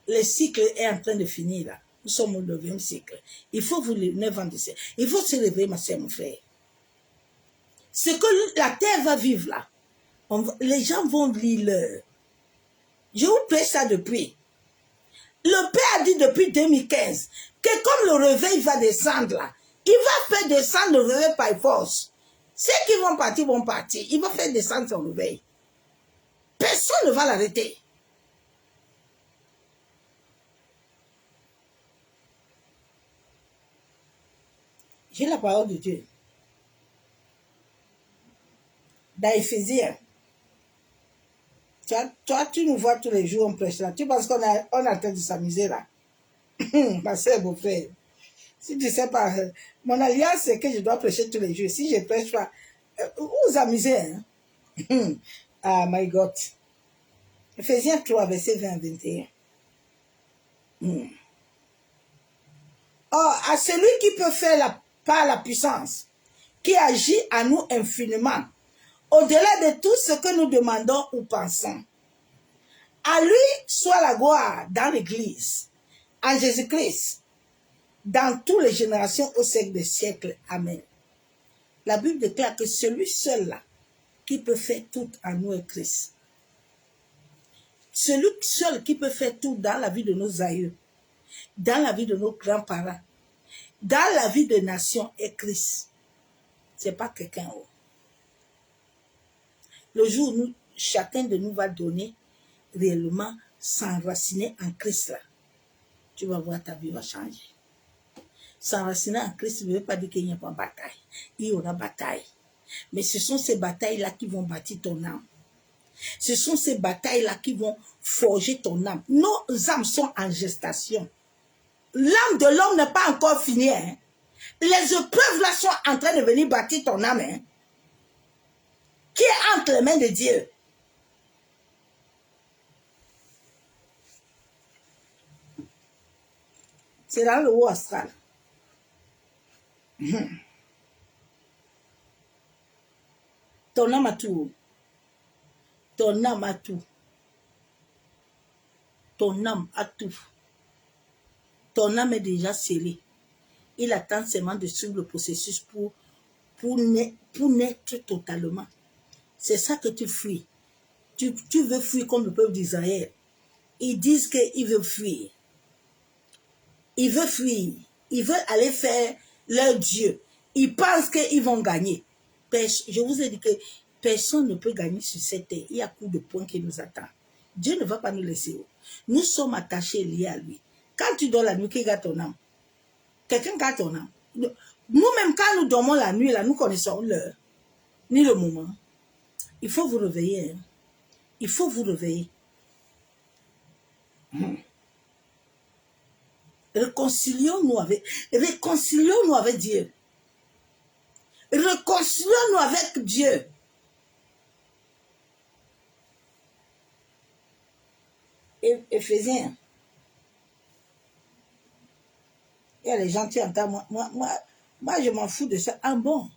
Le cycle est en train de finir là. Nous sommes au 9e cycle. Il faut vous le 9 ans de siècle. Il faut se réveiller, ma soeur, mon frère. Ce que la terre va vivre là, les gens vont lire l'heure. Je vous paie ça depuis. Le Père a dit depuis 2015 que comme le réveil va descendre là, il va faire descendre le réveil par force. Ceux qui vont partir vont partir. Il va faire descendre son réveil. Personne ne va l'arrêter. J'ai la parole de Dieu. Dans Éphésiens. Toi, tu nous vois tous les jours, on prêche là. Tu penses qu'on est en train de s'amuser là. Ma soeur, mon frère. Si tu sais pas, mon alliance, c'est que je dois prêcher tous les jours. Si je ne prêche pas, vous vous amusez. Hein? Ah, my God. Éphésiens 3, verset 20 à 21. Or, à celui qui peut faire par la puissance, qui agit à nous infiniment, au-delà de tout ce que nous demandons ou pensons. À lui soit la gloire dans l'Église, en Jésus-Christ, dans toutes les générations au siècle des siècles. Amen. La Bible déclare que celui seul-là qui peut faire tout en nous est Christ. Celui seul qui peut faire tout dans la vie de nos aïeux, dans la vie de nos grands-parents, dans la vie des nations est Christ. Ce n'est pas quelqu'un d'autre. Le jour où chacun de nous va donner réellement s'enraciner en Christ là, tu vas voir ta vie va changer. S'enraciner en Christ ne veut pas dire qu'il n'y a pas de bataille. Il y aura bataille. Mais ce sont ces batailles-là qui vont bâtir ton âme. Ce sont ces batailles-là qui vont forger ton âme. Nos âmes sont en gestation. L'âme de l'homme n'est pas encore finie. Hein. Les épreuves là sont en train de venir bâtir ton âme. Hein. Qui est entre les mains de Dieu. C'est dans le haut astral. Ton âme a tout. Ton âme a tout. Ton âme a tout. Ton âme est déjà scellée. Il attend seulement de suivre le processus pour naître totalement. C'est ça que tu fuis. Tu veux fuir comme le peuple d'Israël. Ils disent qu'ils veulent fuir. Ils veulent fuir. Ils veulent aller faire leur Dieu. Ils pensent qu'ils vont gagner. Je vous ai dit que personne ne peut gagner sur cette terre. Il y a coup de poing qui nous attend. Dieu ne va pas nous laisser. Nous sommes attachés, liés à lui. Quand tu dors la nuit, qui garde ton âme? Quelqu'un garde ton âme. Nous-mêmes, quand nous dormons la nuit, là, nous connaissons l'heure, ni le moment. Il faut vous réveiller. Hein. Il faut vous réveiller. Réconcilions-nous avec Dieu. Réconcilions-nous avec Dieu. Éphésiens. Il y a les gens qui entendent, moi, je m'en fous de ça. Ah bon,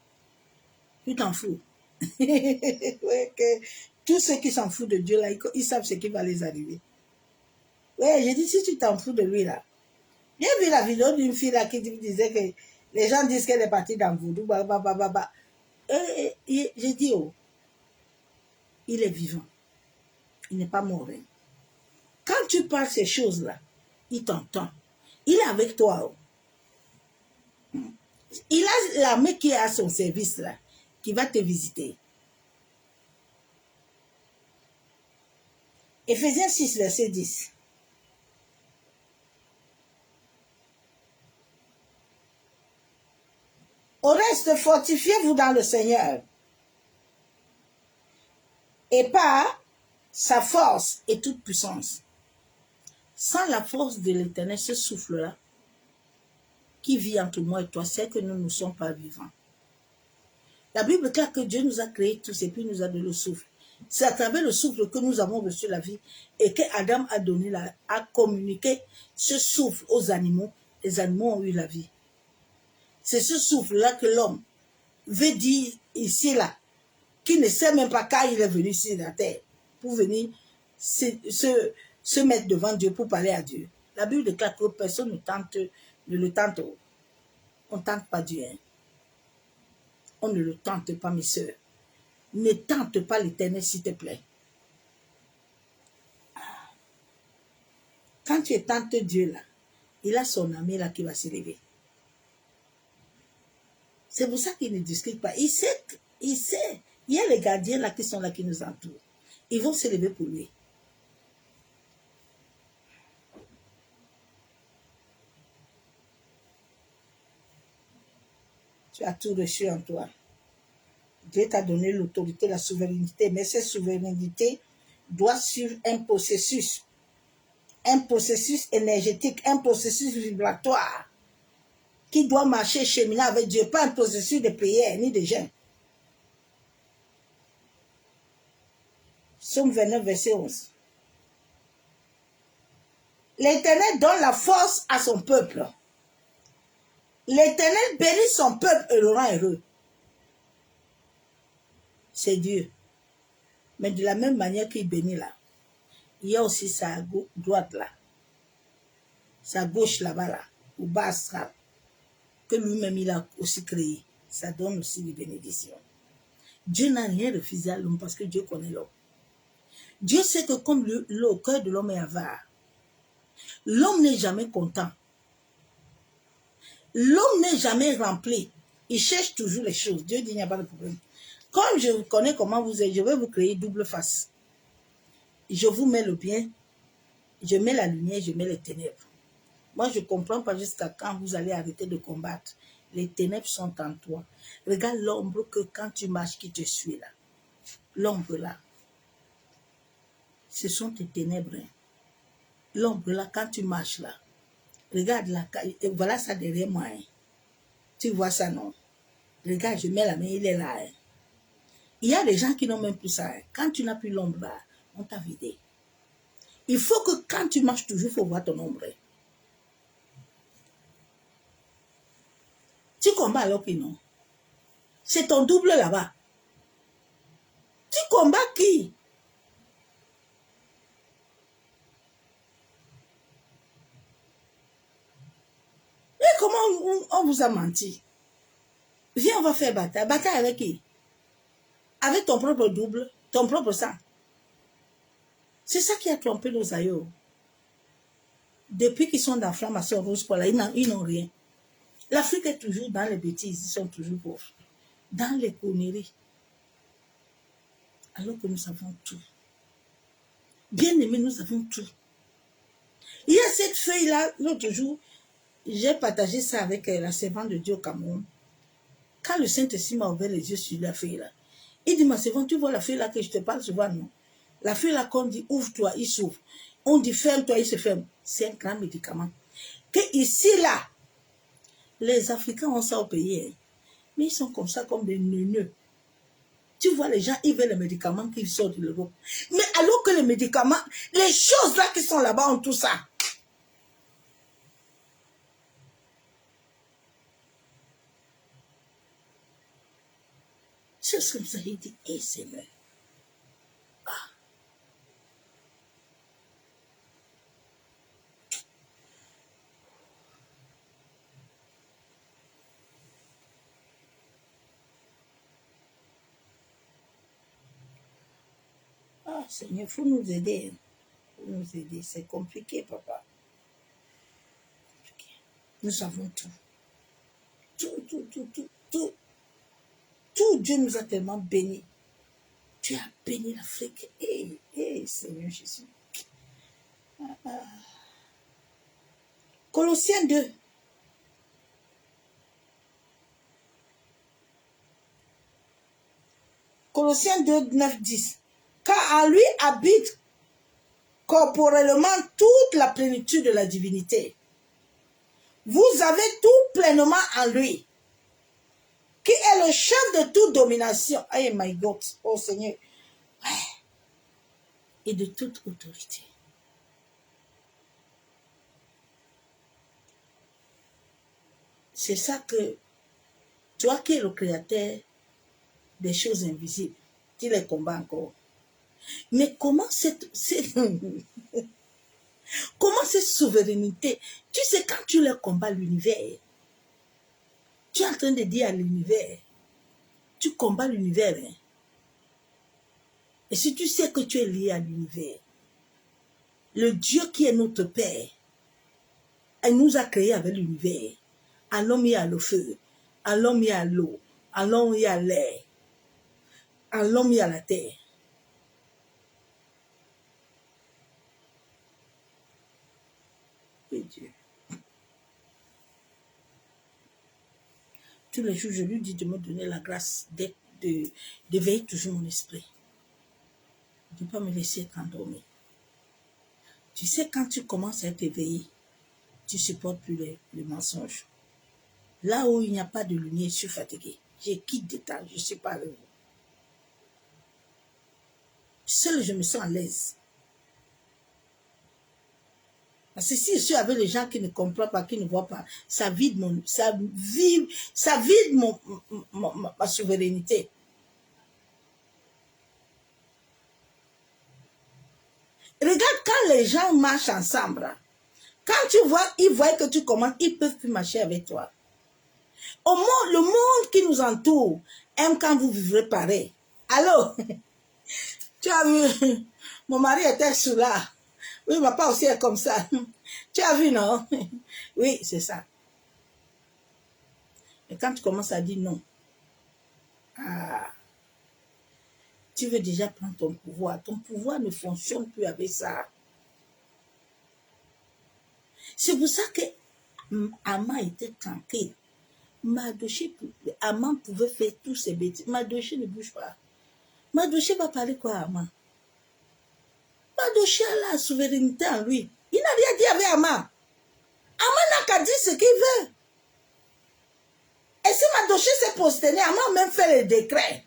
tu t'en fous. Ouais, que tous ceux qui s'en foutent de Dieu, là, ils savent ce qui va les arriver. Ouais, j'ai dit, si tu t'en fous de lui, là. J'ai vu la vidéo d'une fille, là, qui disait que les gens disent qu'elle est partie dans Voodoo, Et j'ai dit, oh, il est vivant. Il n'est pas mort. Hein. Quand tu parles ces choses-là, il t'entend. Il est avec toi. Oh. Il a l'armée qui est à son service, là, qui va te visiter. Éphésiens 6, verset 10. Au reste, fortifiez-vous dans le Seigneur et par sa force et toute puissance. Sans la force de l'Éternel, ce souffle-là, qui vit entre moi et toi, c'est que nous ne sommes pas vivants. La Bible dit que Dieu nous a créés tous et puis nous a donné le souffle. C'est à travers le souffle que nous avons reçu la vie et que Adam a communiqué ce souffle aux animaux. Les animaux ont eu la vie. C'est ce souffle-là que l'homme veut dire ici, là, qui ne sait même pas quand il est venu sur la terre pour venir se mettre devant Dieu pour parler à Dieu. La Bible déclare que personne ne le tente. On ne tente pas Dieu. Hein. On ne le tente pas, mes soeurs. Ne tente pas l'Éternel, s'il te plaît. Quand tu tentes Dieu, là, il a son ami là qui va se lever. C'est pour ça qu'il ne discute pas. Il sait. Il y a les gardiens là qui sont là, qui nous entourent. Ils vont se lever pour lui. Tu as tout reçu en toi. Dieu t'a donné l'autorité, la souveraineté, mais cette souveraineté doit suivre un processus énergétique, un processus vibratoire qui doit marcher, cheminer avec Dieu, pas un processus de prière ni de jeûne. Psaume 29, verset 11. L'Éternel donne la force à son peuple. L'Éternel bénit son peuple et le rend heureux. C'est Dieu. Mais de la même manière qu'il bénit là, il y a aussi sa droite là, sa gauche là-bas là, au bas astral, que lui-même il a aussi créé. Ça donne aussi des bénédictions. Dieu n'a rien refusé à l'homme parce que Dieu connaît l'homme. Dieu sait que comme le cœur de l'homme est avare, l'homme n'est jamais content. L'homme n'est jamais rempli. Il cherche toujours les choses. Dieu dit, il n'y a pas de problème. Comme je connais comment vous êtes, je vais vous créer double face. Je vous mets le bien, je mets la lumière, je mets les ténèbres. Moi, je ne comprends pas jusqu'à quand vous allez arrêter de combattre. Les ténèbres sont en toi. Regarde l'ombre que quand tu marches, qui te suit là. L'ombre là. Ce sont tes ténèbres. Hein. L'ombre là, quand tu marches là. Regarde là, voilà ça derrière moi. Hein. Tu vois ça, non? Regarde, je mets la main, il est là. Hein. Il y a des gens qui n'ont même plus ça. Hein. Quand tu n'as plus l'ombre là, on t'a vidé. Il faut que quand tu marches toujours, il faut voir ton ombre. Hein. Tu combats alors que non. C'est ton double là-bas. Tu combats qui? Mais comment on vous a menti? Viens, on va faire bataille. Bataille avec qui? Avec ton propre double, ton propre sang. C'est ça qui a trompé nos aïeux. Depuis qu'ils sont dans l'inflammation rouge, ils n'ont rien. L'Afrique est toujours dans les bêtises, ils sont toujours pauvres. Dans les conneries. Alors que nous avons tout. Bien aimé, nous avons tout. Il y a cette feuille-là, l'autre jour, j'ai partagé ça avec la servante de Dieu au Cameroun. Quand le Saint-Esprit m'a ouvert les yeux sur la feuille-là, il dit, ma servante, tu vois la feuille-là que je te parle souvent, non? La feuille-là, qu'on dit, ouvre-toi, il s'ouvre. On dit, ferme-toi, il se ferme. C'est un grand médicament. Que ici, là, les Africains ont ça au pays. Hein. Mais ils sont comme ça, comme des neuneux. Tu vois, les gens, ils veulent les médicaments qui sortent de l'Europe. Mais alors que les médicaments, les choses là qui sont là-bas ont tout ça. C'est comme ça, il dit, hé Seigneur. Ah, Seigneur, il faut nous aider. Il faut nous aider. C'est compliqué, papa. Compliqué. Nous avons tout. Tout. Dieu nous a tellement bénis. Tu as béni l'Afrique. Seigneur Jésus. Colossiens 2. Colossiens 2, 9, 10. Car en lui habite corporellement toute la plénitude de la divinité. Vous avez tout pleinement en lui, qui est le chef de toute domination. Oh my God, oh Seigneur. Et de toute autorité. C'est ça que, toi qui es le créateur des choses invisibles, tu les combats encore. Mais comment comment cette souveraineté, tu sais, quand tu les combats l'univers, tu es en train de dire à l'univers, tu combats l'univers. Hein? Et si tu sais que tu es lié à l'univers, le Dieu qui est notre Père, il nous a créés avec l'univers. À l'homme, il y a le feu. À l'homme, il y a l'eau. À l'homme, il y a l'air. À l'homme, il y a la terre. Et Dieu. Tous les jours, je lui dis de me donner la grâce d'éveiller toujours mon esprit. De ne pas me laisser être endormi. Tu sais, quand tu commences à être éveillé, tu ne supportes plus les mensonges. Là où il n'y a pas de lumière, je suis fatigué. Je quitte des temps, je ne suis pas avec vous. Seul, je me sens à l'aise. Parce que si je suis avec les gens qui ne comprennent pas, qui ne voient pas, ça vide ma souveraineté. Regarde quand les gens marchent ensemble. Quand tu vois, ils voient que tu commences, ils ne peuvent plus marcher avec toi. Au monde, le monde qui nous entoure aime quand vous vivrez pareil. Allô? Tu as vu? Mon mari était sous là. Oui, ma part aussi est comme ça. Tu as vu, non? Oui, c'est ça. Et quand tu commences à dire non, tu veux déjà prendre ton pouvoir. Ton pouvoir ne fonctionne plus avec ça. C'est pour ça que Ama était tranquille. Ama pouvait faire tous ses bêtises. Madoché ne bouge pas. Madoché va parler quoi à Ama? Madoché a la souveraineté en lui. Il n'a rien dit avec Ama. Ama n'a qu'à dire ce qu'il veut. Et si Madoché s'est prosterné, Ama a même fait le décret.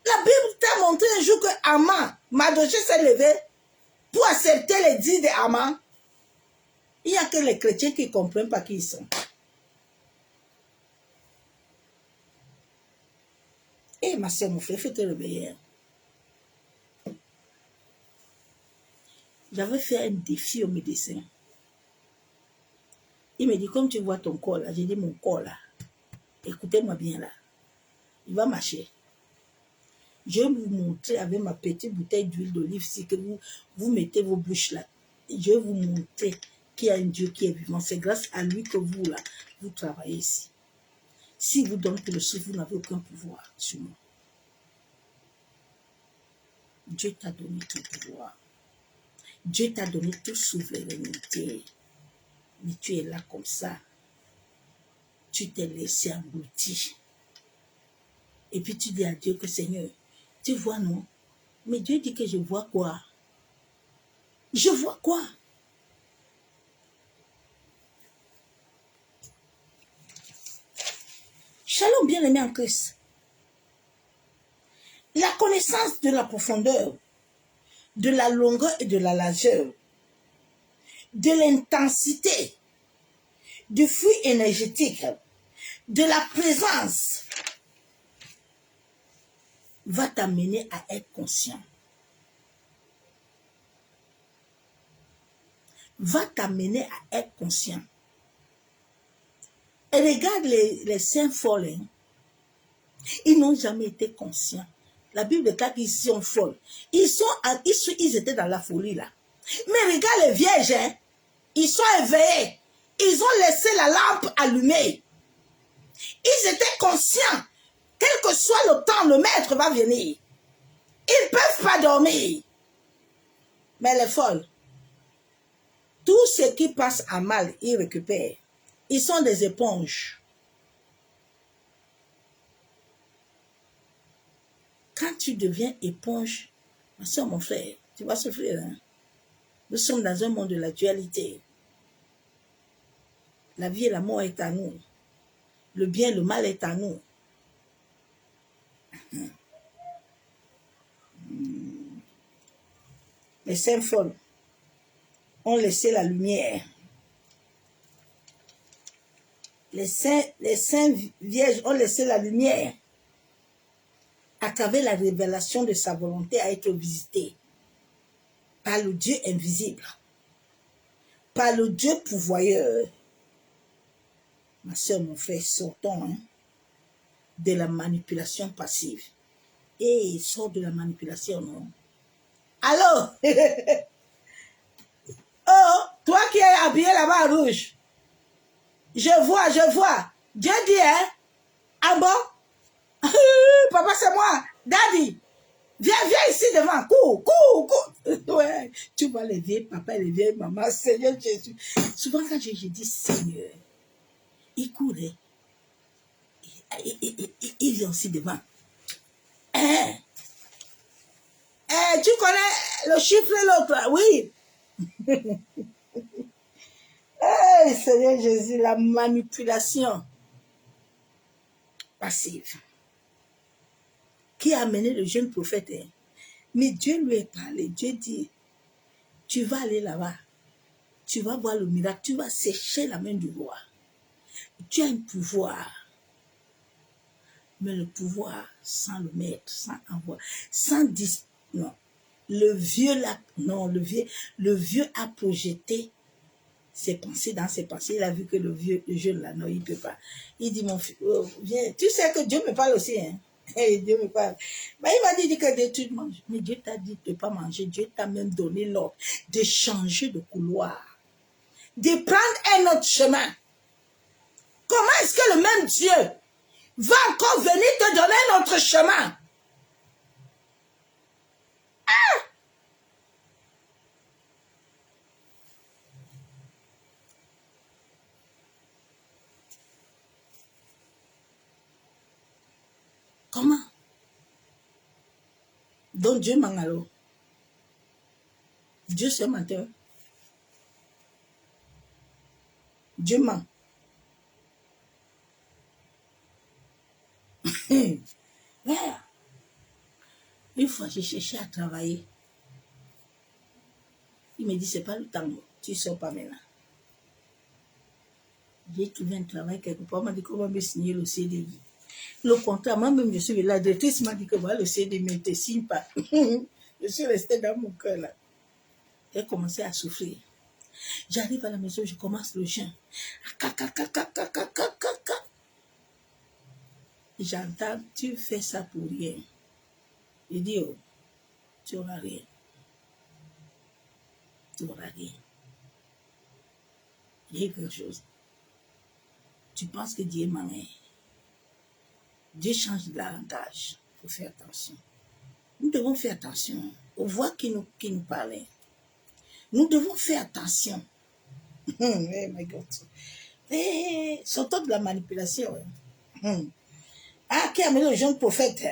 La Bible t'a montré un jour que Ama, Madoché s'est levé pour accepter les dits de Ama. Il n'y a que les chrétiens qui ne comprennent pas qui ils sont. Eh, ma soeur, mon frère, il faut te réveiller. J'avais fait un défi au médecin. Il me dit, comme tu vois ton corps là, j'ai dit mon corps là, écoutez-moi bien là, il va marcher. Je vais vous montrer avec ma petite bouteille d'huile d'olive, si que vous mettez vos bouches là. Je vais vous montrer qu'il y a un Dieu qui est vivant. C'est grâce à lui que vous là, vous travaillez ici. Si vous donnez que le souffle, vous n'avez aucun pouvoir sur moi. Dieu t'a donné tout pouvoir. Dieu t'a donné toute souveraineté. Mais tu es là comme ça. Tu t'es laissé engloutir. Et puis tu dis à Dieu que Seigneur, tu vois non? Mais Dieu dit que je vois quoi? Je vois quoi? Shalom, bien-aimé en Christ. La connaissance de la profondeur, de la longueur et de la largeur, de l'intensité, du flux énergétique, de la présence, va t'amener à être conscient. Va t'amener à être conscient. Et regarde les saints folles. Hein. Ils n'ont jamais été conscients. La Bible déclare qu'ils sont folles. Ils étaient dans la folie là. Mais regarde les vierges. Hein. Ils sont éveillés. Ils ont laissé la lampe allumée. Ils étaient conscients. Quel que soit le temps, le maître va venir. Ils ne peuvent pas dormir. Mais les folles, tout ce qui passe à mal, ils récupèrent. Ils sont des éponges. Quand tu deviens éponge, ma soeur, mon frère, tu vas souffrir. Hein? Nous sommes dans un monde de la dualité. La vie et la mort est à nous. Le bien et le mal est à nous. Les saints folles ont laissé la lumière. Les saints vierges ont laissé la lumière à travers la révélation de sa volonté à être visité par le Dieu invisible, par le Dieu pourvoyeur. Ma soeur, mon frère, sortons hein, de la manipulation passive. Et sort de la manipulation, non? Allô? Oh, toi qui es habillé là-bas en rouge. Je vois. Dieu dit, hein? Ah bon? Papa, c'est moi. Daddy. Viens ici devant. Cours. Ouais. Tu vois les vieilles papas et les vieilles mamans. Seigneur Jésus. Souvent quand je dis Seigneur, il courait. Il vient aussi devant. Hein? Tu connais le chiffre et l'autre? Oui. Hey, Seigneur Jésus, la manipulation passive qui a amené le jeune prophète. Hein. Mais Dieu lui a parlé. Dieu dit, tu vas aller là-bas. Tu vas voir le miracle. Tu vas sécher la main du roi. Tu as un pouvoir. Mais le pouvoir sans le maître, sans envoi, sans non. Le vieux a projeté ses pensées dans ses pensées. Il a vu que le jeune là, non, il ne peut pas. Il dit, mon fils, oh, viens. Tu sais que Dieu me parle aussi, hein. Et Dieu me parle. Mais il m'a dit que tu manges. Mais Dieu t'a dit de ne pas manger. Dieu t'a même donné l'ordre de changer de couloir. De prendre un autre chemin. Comment est-ce que le même Dieu va encore venir te donner un autre chemin? Ah! Comment? Donc Dieu ment alors. Dieu c'est menteur. Dieu ment. Yeah. Une fois, j'ai cherché à travailler. Il me dit, c'est pas le temps. Tu ne sors pas maintenant. J'ai trouvé un travail quelque part. On m'a dit qu'on va signer le CDI. Le contrat, moi-même, je suis la directrice m'a dit que voilà, le CDI ne te signe pas. Je suis restée dans mon cœur là. J'ai commencé à souffrir. J'arrive à la maison, je commence le jeûne. J'entends, tu fais ça pour rien. Je dis, oh, tu n'auras rien. Tu n'auras rien. Il y a quelque chose. Tu penses que Dieu est malin. Dieu change de langage. Il faut faire attention. Nous devons faire attention aux voix qui nous parlent. Nous devons faire attention. Oh my God. Surtout de la manipulation. Qui a amené le jeune prophète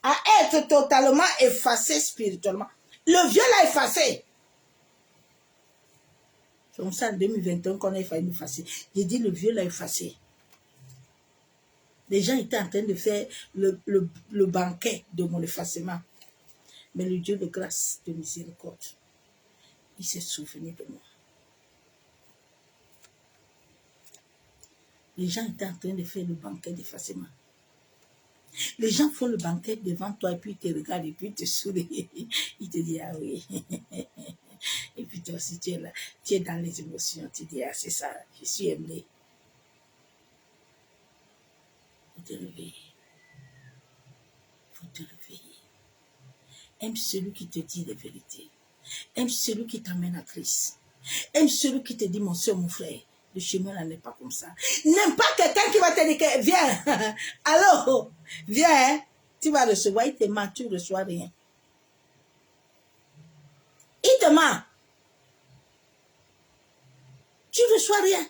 à être totalement effacé spirituellement. Le vieux l'a effacé. C'est comme ça en 2021 qu'on a failli nous effacer. J'ai dit le vieux l'a effacé. Les gens étaient en train de faire le banquet de mon effacement. Mais le Dieu de grâce, de miséricorde, il s'est souvenu de moi. Les gens étaient en train de faire le banquet d'effacement. Les gens font le banquet devant toi et puis ils te regardent et puis ils te sourient. Ils te disent, ah oui. Et puis toi aussi, tu es là, tu es dans les émotions. Tu dis, ah c'est ça, je suis aimé. Il faut te réveiller. Il faut te réveiller. Aime celui qui te dit les vérités. Aime celui qui t'amène à Christ. Aime celui qui te dit, mon soeur, mon frère, le chemin là n'est pas comme ça. N'aime pas quelqu'un qui va te dire, que, viens, allô, viens, tu vas recevoir, il te ment, tu ne reçois rien. Il te ment. Tu ne reçois rien.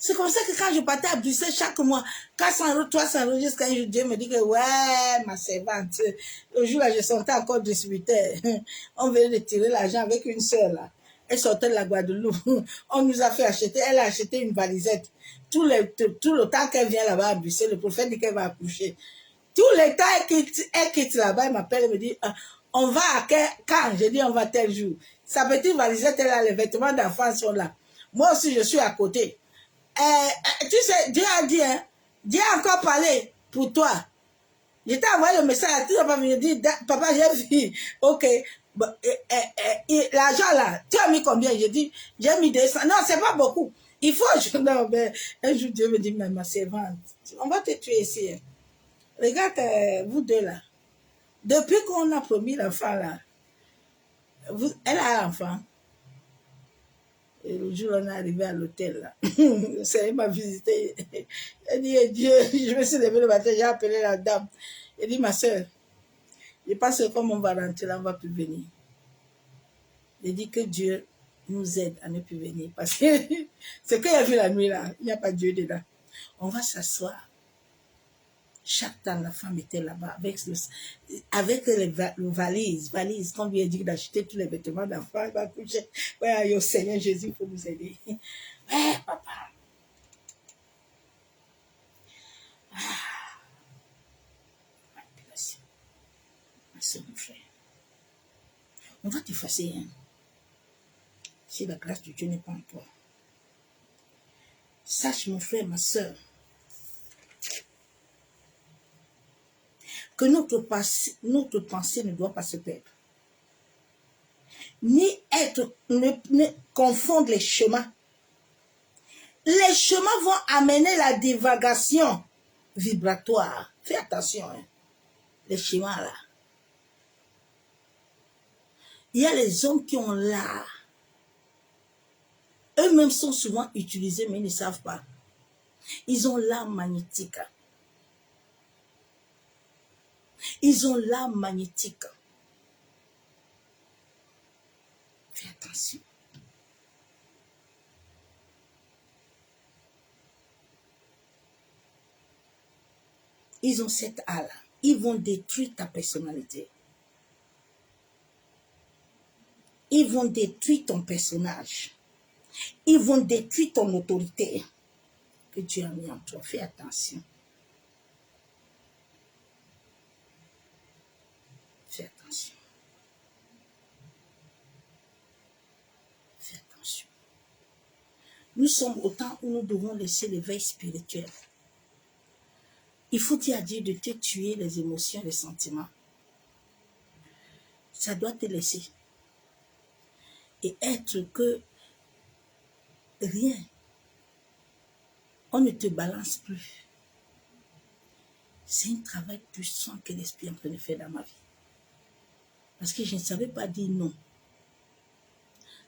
C'est comme ça que quand je partais à Bruxelles chaque mois, 400 euros, 300 euros, jusqu'à un jour, Dieu me dit que, ouais, ma servante, le jour-là, je sentais encore distributeur. On venait de tirer l'argent avec une sœur, là. Elle sortait de la Guadeloupe. On nous a fait acheter, elle a acheté une valisette. Tout le temps qu'elle vient là-bas à Bruxelles, le prophète dit qu'elle va accoucher. Tout le temps, elle quitte là-bas, elle m'appelle, elle me dit, on va à quand? Je dis, on va tel jour. Sa petite valisette, elle a les vêtements d'enfants sont là. Moi aussi, je suis à côté. Tu sais, Dieu a dit, hein, Dieu a encore parlé pour toi. Je t'ai envoyé le message, tu n'as pas venu dire, papa, j'ai vu, ok, bon, l'argent là, tu as mis combien? J'ai dit, j'ai mis 200. Non, c'est pas beaucoup. Il faut, non, mais un jour, Dieu me dit, mais ma servante, on va te tuer ici. Hein. Regarde, vous deux là. Depuis qu'on a promis l'enfant là, elle a un enfant. Et le jour où on est arrivé à l'hôtel, là, elle m'a visité. Elle dit, Dieu, je me suis levé le matin, j'ai appelé la dame. Elle dit, ma soeur, je pense que comme on va rentrer là, on ne va plus venir. Elle dit que Dieu nous aide à ne plus venir. Parce que c'est qu'il y a vu la nuit là, il n'y a pas Dieu dedans. On va s'asseoir. Chaque temps, la femme était là-bas avec les valises, qu'on lui a dit d'acheter tous les vêtements d'enfant, elle va coucher. Ouais, au Seigneur Jésus, il faut nous aider. Ouais, papa. Manipulation. Ma soeur, mon frère. On va t'effacer, hein. Si la grâce de Dieu n'est pas en toi. Sache, mon frère, ma soeur, que notre pensée ne doit pas se perdre. Ni ne confondre les chemins. Les chemins vont amener la divagation vibratoire. Fais attention, hein. Les chemins là. Il y a les hommes qui ont l'art. Eux-mêmes sont souvent utilisés, mais ils ne savent pas. Ils ont l'art magnétique. Ils ont l'âme magnétique. Fais attention. Ils ont cette âme. Ils vont détruire ta personnalité. Ils vont détruire ton personnage. Ils vont détruire ton autorité que Dieu a mis en toi. Fais attention. Fais attention. Fais attention. Nous sommes au temps où nous devons laisser l'éveil spirituel. Il faut dire à Dieu de te tuer les émotions, les sentiments. Ça doit te laisser. Et être que rien. On ne te balance plus. C'est un travail puissant que l'Esprit est en train de faire dans ma vie. Parce que je ne savais pas dire non.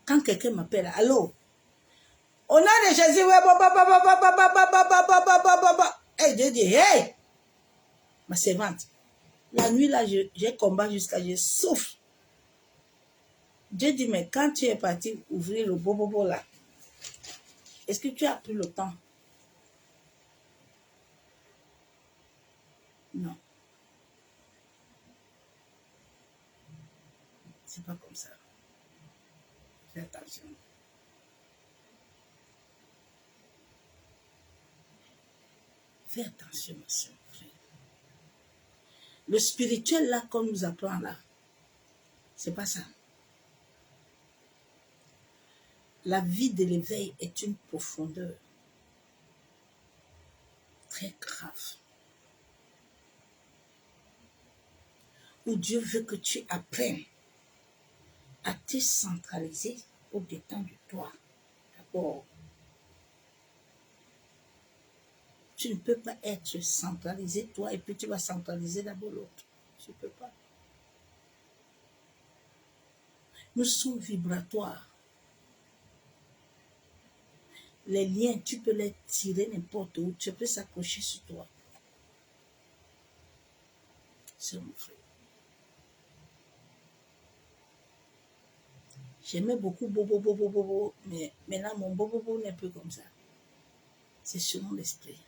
Quand quelqu'un m'appelle, allô, au nom de Jésus, et Dieu dit, hey, ma servante, la nuit là, j'ai combat jusqu'à je souffre. Dieu dit, mais quand tu es parti ouvrir le bobobo là, est-ce que tu as pris le temps? Non. C'est pas comme ça. Fais attention. Fais attention, ma soeur. Le spirituel, là, qu'on nous apprend là, c'est pas ça. La vie de l'éveil est une profondeur très grave. Où Dieu veut que tu apprennes à te centraliser au-dedans de toi. D'abord, tu ne peux pas être centralisé toi et puis tu vas centraliser d'abord l'autre. Tu ne peux pas. Nous sommes vibratoires. Les liens, tu peux les tirer n'importe où. Tu peux s'accrocher sur toi. C'est mon frère. J'aimais beaucoup bobo, mais maintenant mon bobo n'est plus comme ça. C'est selon l'esprit.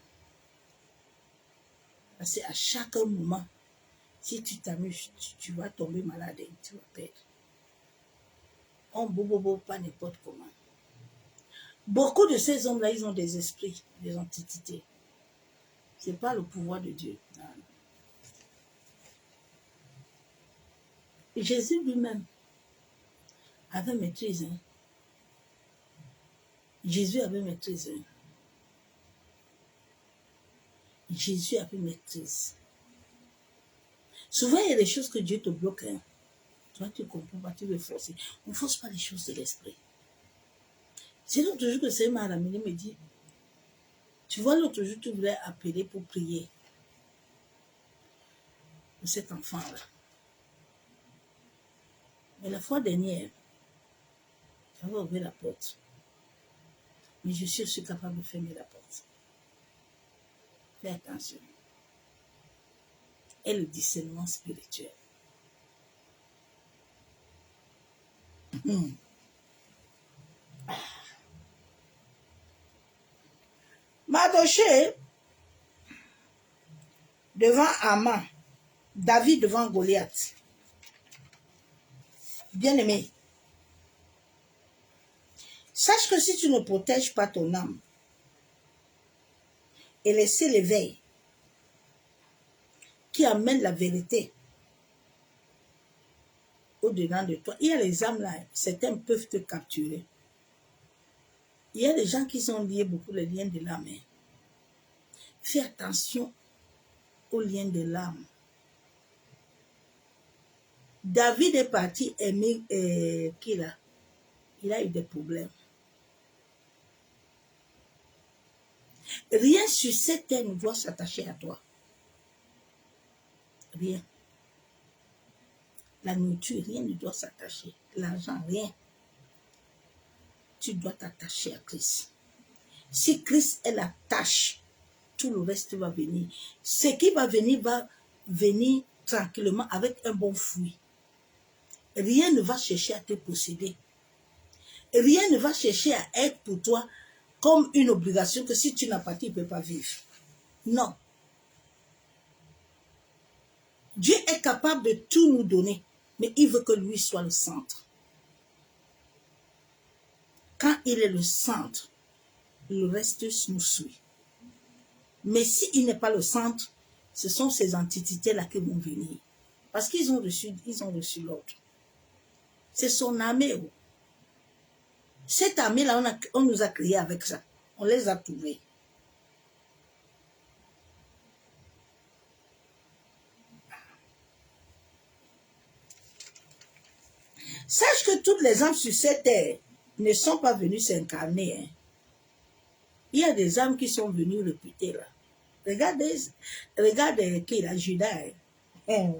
Parce qu'à chaque moment, si tu t'amuses, tu vas tomber malade et tu vas perdre. On bobo pas n'importe comment. Beaucoup de ces hommes-là, ils ont des esprits, des entités. Ce n'est pas le pouvoir de Dieu. Non. Et Jésus lui-même avait maîtrise. Hein. Jésus avait maîtrise. Hein. Jésus avait maîtrise. Souvent, il y a des choses que Dieu te bloque. Hein. Toi, tu ne comprends pas, tu veux forcer. On ne force pas les choses de l'esprit. C'est l'autre jour que c'est m'a ramené, me dit, tu vois, l'autre jour, tu voulais appeler pour prier pour cet enfant-là. Mais la fois dernière, j'avais ouvert la porte. Mais je suis aussi capable de fermer la porte. Fais attention. Et le discernement spirituel. Mardochée devant Haman, David devant Goliath. Bien-aimé, sache que si tu ne protèges pas ton âme et laisser l'éveil qui amène la vérité au-dedans de toi, il y a les âmes là, certains peuvent te capturer. Il y a des gens qui sont liés beaucoup les liens de l'âme. Fais attention aux liens de l'âme. David est parti aimer qui là? Il a eu des problèmes. Rien sur cette terre ne doit s'attacher à toi. Rien. La nourriture, rien ne doit s'attacher. L'argent, rien. Tu dois t'attacher à Christ. Si Christ est la tâche, tout le reste va venir. Ce qui va venir tranquillement avec un bon fruit. Rien ne va chercher à te posséder. Rien ne va chercher à être pour toi comme une obligation que si tu n'as pas, tu ne peux pas vivre. Non. Dieu est capable de tout nous donner, mais il veut que lui soit le centre. Quand il est le centre, le reste nous suit. Mais s'il n'est pas le centre, ce sont ces entités-là qui vont venir. Parce qu'ils ont reçu l'ordre. C'est son armée. Cette armée-là, on nous a créés avec ça. On les a trouvés. Sache que toutes les âmes sur cette terre ne sont pas venues s'incarner. Hein. Il y a des âmes qui sont venues répéter là. Regardez qui là, Judas. Hein.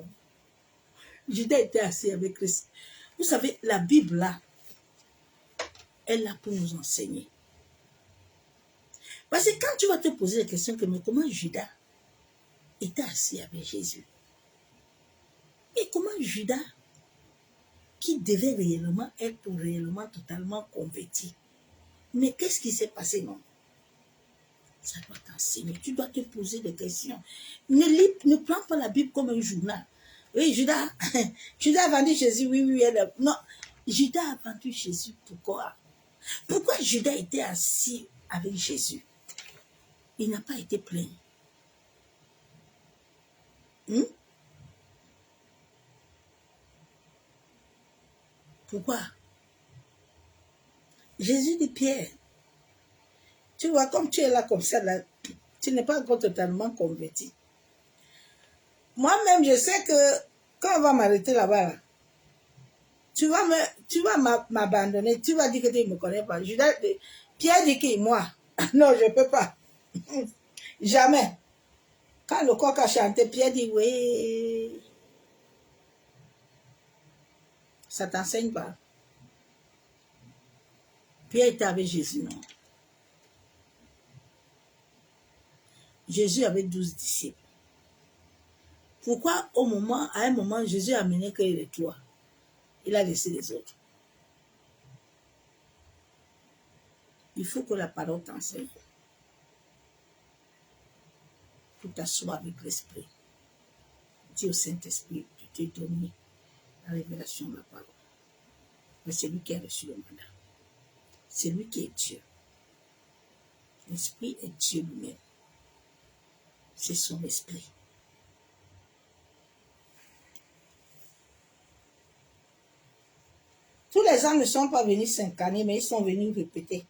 Judas était assis avec Christ. Vous savez, la Bible là, elle est là pour nous enseigner. Parce que quand tu vas te poser la question que mais comment Judas était assis avec Jésus? Et comment Judas, qui devait réellement être réellement totalement converti, mais qu'est-ce qui s'est passé, non? Ça doit t'enseigner. Tu dois te poser des questions. Ne prends pas la Bible comme un journal. Oui, Judas a vendu Jésus, oui. Non, Judas a vendu Jésus, pourquoi? Pourquoi Judas était assis avec Jésus? Il n'a pas été plein. Hmm? Pourquoi? Jésus dit, Pierre, tu vois, comme tu es là comme ça, là, tu n'es pas encore totalement converti. Moi-même, je sais que quand on va m'arrêter là-bas, là, tu vas m'abandonner, tu vas dire que tu ne me connais pas. Pierre dit que moi, non, je ne peux pas. Jamais. Quand le coq a chanté, Pierre dit, oui, ça t'enseigne pas. Pierre était avec Jésus, non? Jésus avait 12 disciples. Pourquoi à un moment, Jésus a amené que les 3? Il a laissé les autres. Il faut que la parole t'enseigne. Pour t'asseoir avec l'Esprit. Dis au Saint-Esprit, je t'ai donné la révélation de la parole. Mais c'est lui qui a reçu le mandat. C'est lui qui est Dieu. L'Esprit est Dieu lui-même. C'est son esprit. Tous les gens ne sont pas venus s'incarner, mais ils sont venus répéter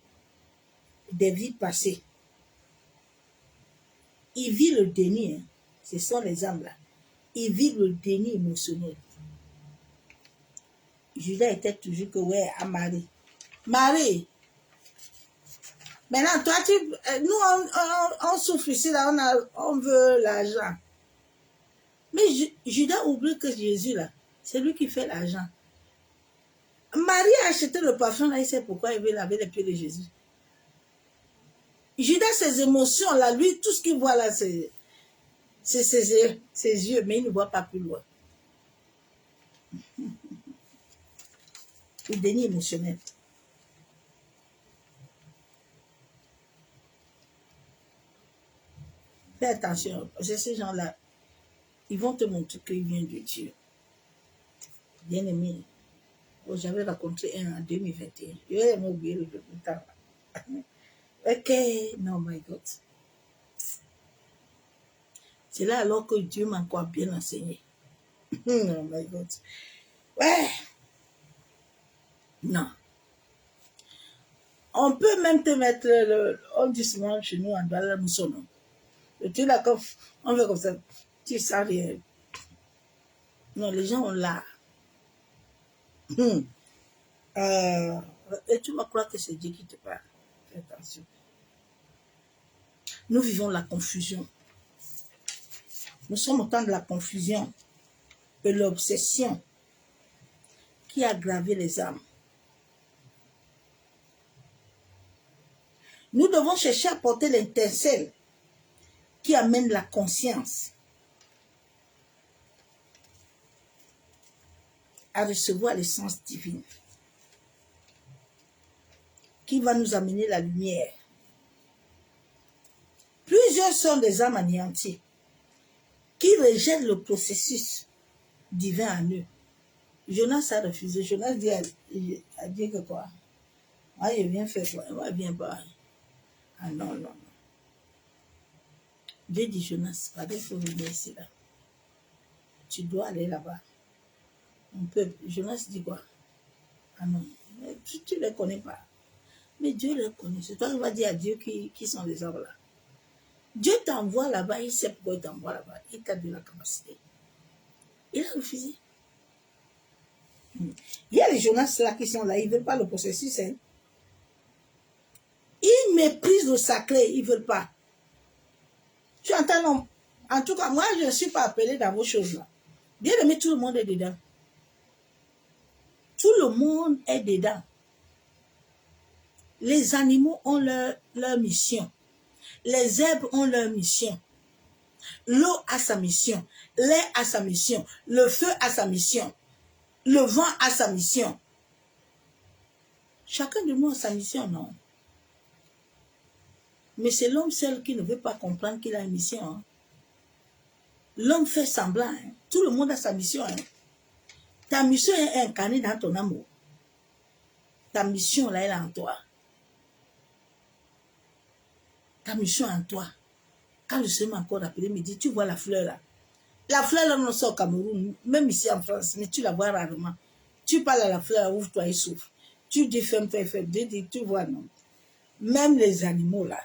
des vies passées. Ils vivent le déni. Hein. Ce sont les âmes là. Ils vivent le déni émotionnel. Judas était toujours que, ouais, à Marie. Marie. Maintenant, toi, nous, on souffre ici, là, on veut l'argent. Mais Judas oublie que Jésus, là, c'est lui qui fait l'argent. Marie a acheté le parfum, là, il sait pourquoi il veut laver les pieds de Jésus. Judas, ses émotions, là, lui, tout ce qu'il voit, là, c'est ses yeux, mais il ne voit pas plus loin. Le déni émotionnel. Fais attention, parce que ces gens-là, ils vont te montrer qu'ils viennent de Dieu. Bien aimé. Oh, j'avais rencontré un en 2021. Je vais m'oublier le temps. Ok, no my God. C'est là alors que Dieu m'a encore bien enseigné. Oh my God. Ouais. Non. On peut même te mettre on dit souvent chez nous en Douala Moussono. Tu là, on fait comme ça. Tu sens rien. Non, les gens ont l'art. Et tu vas croire que c'est Dieu qui te parle. Fais attention. Nous vivons la confusion. Nous sommes au temps de la confusion et l'obsession qui a gravé les âmes. Nous devons chercher à porter l'étincelle qui amène la conscience à recevoir l'essence divine qui va nous amener la lumière. Plusieurs sont des âmes anéanties qui rejettent le processus divin en eux. Jonas a refusé. Jonas dit à Dieu que quoi? Moi, je viens faire quoi? Moi, je viens pas. Ah non, non, non. Dieu dit Jonas, il faut venir ici là. Tu dois aller là-bas. On peut. Jonas dit quoi? Ah non, tu ne les connais pas. Mais Dieu les connaît. C'est toi qui vas dire à Dieu qui sont les hommes là. Dieu t'envoie là-bas, il sait pourquoi il t'envoie là-bas. Il t'a donné la capacité. Il a refusé. Il y a les Jonas là qui sont là, ils ne veulent pas le processus. Hein. Ils méprisent le sacré, ils ne veulent pas. Tu entends, non? En tout cas, moi, je ne suis pas appelé dans vos choses là. Bien aimé, tout le monde est dedans. Tout le monde est dedans. Les animaux ont leur mission. Les herbes ont leur mission. L'eau a sa mission. L'air a sa mission. Le feu a sa mission. Le vent a sa mission. Chacun de nous a sa mission, non? Mais c'est l'homme seul qui ne veut pas comprendre qu'il a une mission. Hein. L'homme fait semblant. Hein. Tout le monde a sa mission. Hein. Ta mission est incarnée dans ton amour. Ta mission, là, elle est en toi. Ta mission est en toi. Quand le Seigneur m'a encore appelé, il me dit, tu vois la fleur là. La fleur, là, on sort au Cameroun, même ici en France, mais tu la vois rarement. Tu parles à la fleur, ouvre-toi et souffle. Tu dis ferme, tu vois, non. Même les animaux, là,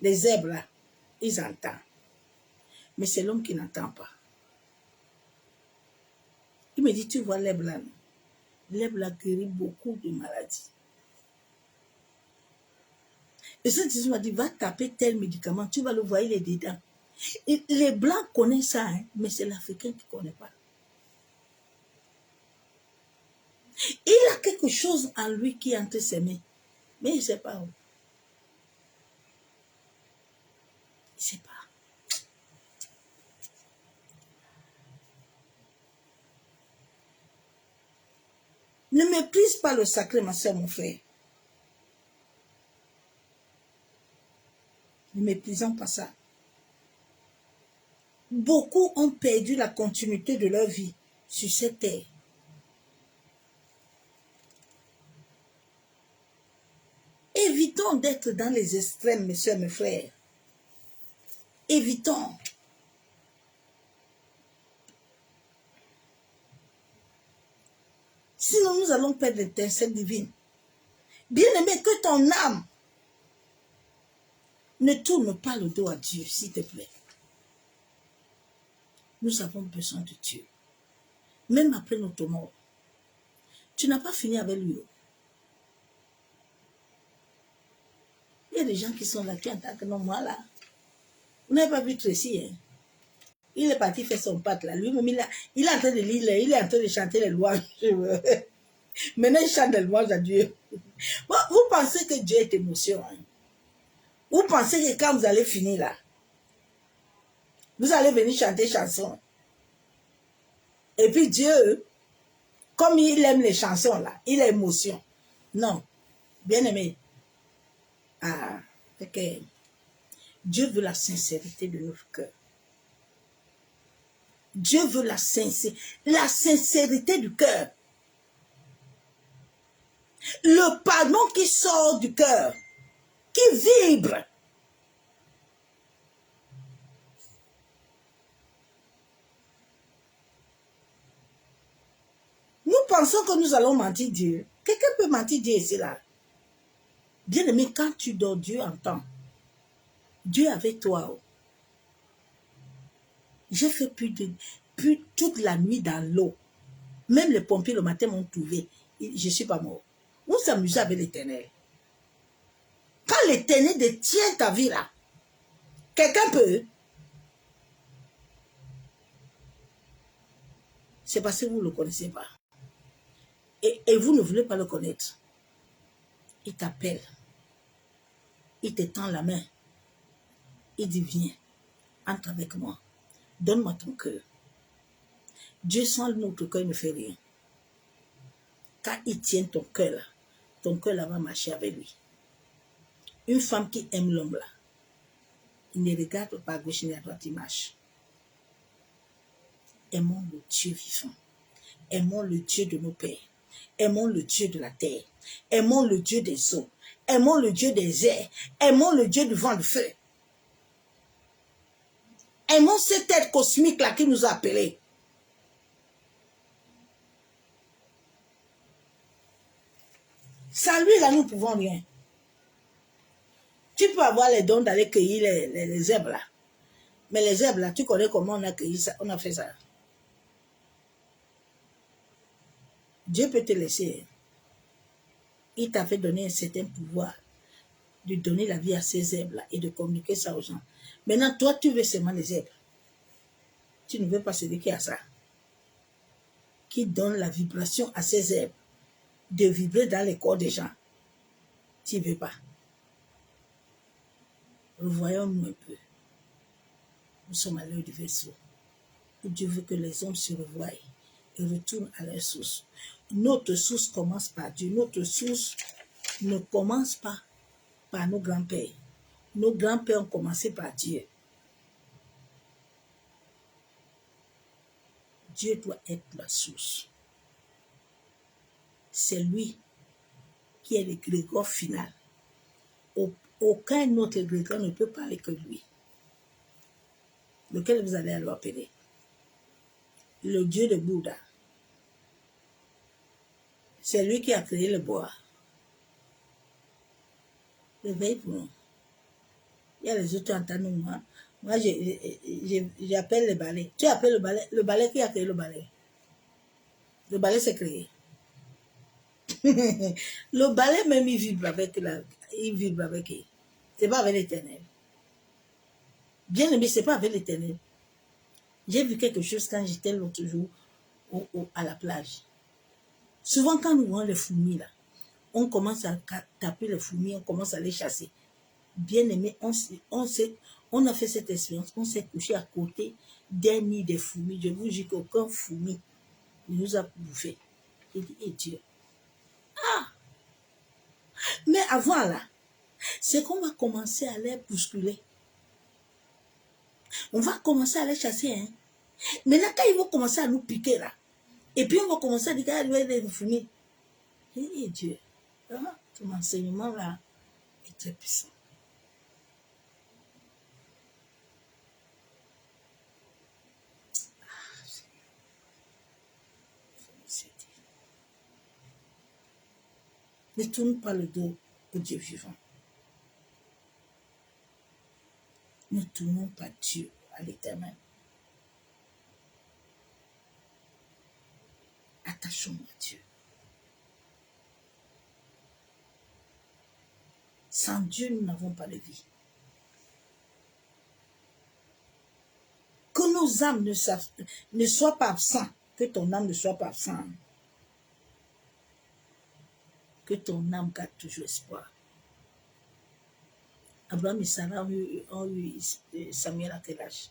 les zèbres, là, ils entendent. Mais c'est l'homme qui n'entend pas. Il me dit, tu vois l'herbe là, non? L'herbe là guérit beaucoup de maladies. Et ça, tu m'as dit, va taper tel médicament, tu vas le voir, il est dedans. Et les Blancs connaissent ça, hein, mais c'est l'Africain qui ne connaît pas. Il a quelque chose en lui qui est entre ses mains, mais il ne sait pas où. Il ne sait pas. Ne méprise pas le sacré, ma soeur, mon frère. Ne méprisons pas ça. Beaucoup ont perdu la continuité de leur vie sur cette terre. Évitons d'être dans les extrêmes, mes soeurs, mes frères. Évitons. Sinon, nous allons perdre l'étincelle divine. Bien-aimé, que ton âme ne tourne pas le dos à Dieu, s'il te plaît. Nous avons besoin de Dieu. Même après notre mort. Tu n'as pas fini avec lui. Il y a des gens qui sont là, qui entendent que non, moi là. Vous n'avez pas vu Tracy, hein? Il est parti faire son pâte là. Lui-même, il est en train de lire, il est en train de chanter les louanges. Maintenant, il chante les louanges à Dieu. Vous pensez que Dieu est émotion, hein? Vous pensez que quand vous allez finir là, vous allez venir chanter chansons. Et puis Dieu, comme il aime les chansons là, il a émotion. Non, bien aimé. Ah, ok. Dieu veut la sincérité de notre cœur. Dieu veut la sincérité du cœur. Le pardon qui sort du cœur, qui vibre. Nous pensons que nous allons mentir Dieu. Quelqu'un peut mentir Dieu ici là. Bien aimé, quand tu dors, Dieu entend. Dieu est avec toi. J'ai fait plus toute la nuit dans l'eau. Même les pompiers le matin m'ont trouvé. Je ne suis pas mort. Vous vous amusez avec l'Éternel. Quand l'Éternel détient ta vie là, quelqu'un peut. C'est parce que vous ne le connaissez pas. Et vous ne voulez pas le connaître. Il t'appelle. Il te tend la main. Il dit, viens, entre avec moi. Donne-moi ton cœur. Dieu sans notre cœur ne fait rien. Quand il tient ton cœur là va marcher avec lui. Une femme qui aime l'homme là, il ne regarde pas à gauche ni à droite, il marche. Aimons le Dieu vivant. Aimons le Dieu de nos pères. Aimons le Dieu de la terre. Aimons le Dieu des eaux. Aimons le Dieu des airs. Aimons le Dieu du vent de feu. Aimons cet être cosmique là qui nous a appelés. Sans lui là, nous ne pouvons rien. Tu peux avoir les dons d'aller cueillir les herbes là. Mais les herbes là, tu connais comment on a cueilli ça, on a fait ça. Dieu peut te laisser. Il t'avait donné un certain pouvoir de donner la vie à ces herbes là et de communiquer ça aux gens. Maintenant, toi, tu veux seulement les herbes. Tu ne veux pas celui qui a ça. Qui donne la vibration à ces herbes. De vibrer dans les corps des gens. Tu ne veux pas. Revoyons-nous un peu. Nous sommes à l'heure du vaisseau. Dieu veut que les hommes se revoient et retournent à leur source. Notre source commence par Dieu. Notre source ne commence pas par nos grands-pères. Nos grands-pères ont commencé par Dieu. Dieu doit être la source. C'est lui qui est le grégor final. Aucun autre grégor ne peut parler que lui. lequel vous allez alors appeler? Le Dieu de Bouddha. C'est lui qui a créé le bois. Réveillez-vous. Il y a les autres entendent moi. Moi, j'appelle le balai. Tu appelles le balai qui a créé le balai. Le balai s'est créé. Le balai même, il vibre avec qui? C'est pas avec l'Éternel. Bien aimé, c'est pas avec l'Éternel. J'ai vu quelque chose quand j'étais l'autre jour à la plage. Souvent, quand nous voyons les fourmis là, on commence à taper les fourmis, on commence à les chasser. Bien aimé, on a fait cette expérience, on s'est couché à côté d'un nid de fourmis. Je vous dis qu'aucun fourmi ne nous a bouffé. J'ai dit, et Dieu. Ah! Mais avant là, c'est qu'on va commencer à les bousculer. On va commencer à les chasser. Hein? Maintenant, quand ils vont commencer à nous piquer là, et puis on va commencer à dire qu'il y a des fourmis. J'ai dit, et Dieu. Ah, ton enseignement là est très puissant. Ne tourne pas le dos au Dieu vivant. Ne tournons pas Dieu à l'Éternel. Attachons-nous à Dieu. Sans Dieu, nous n'avons pas de vie. Que nos âmes ne soient pas absentes. Que ton âme ne soit pas absente. Que ton âme garde toujours espoir. Abraham et Sarah ont eu Samuel à quel âge?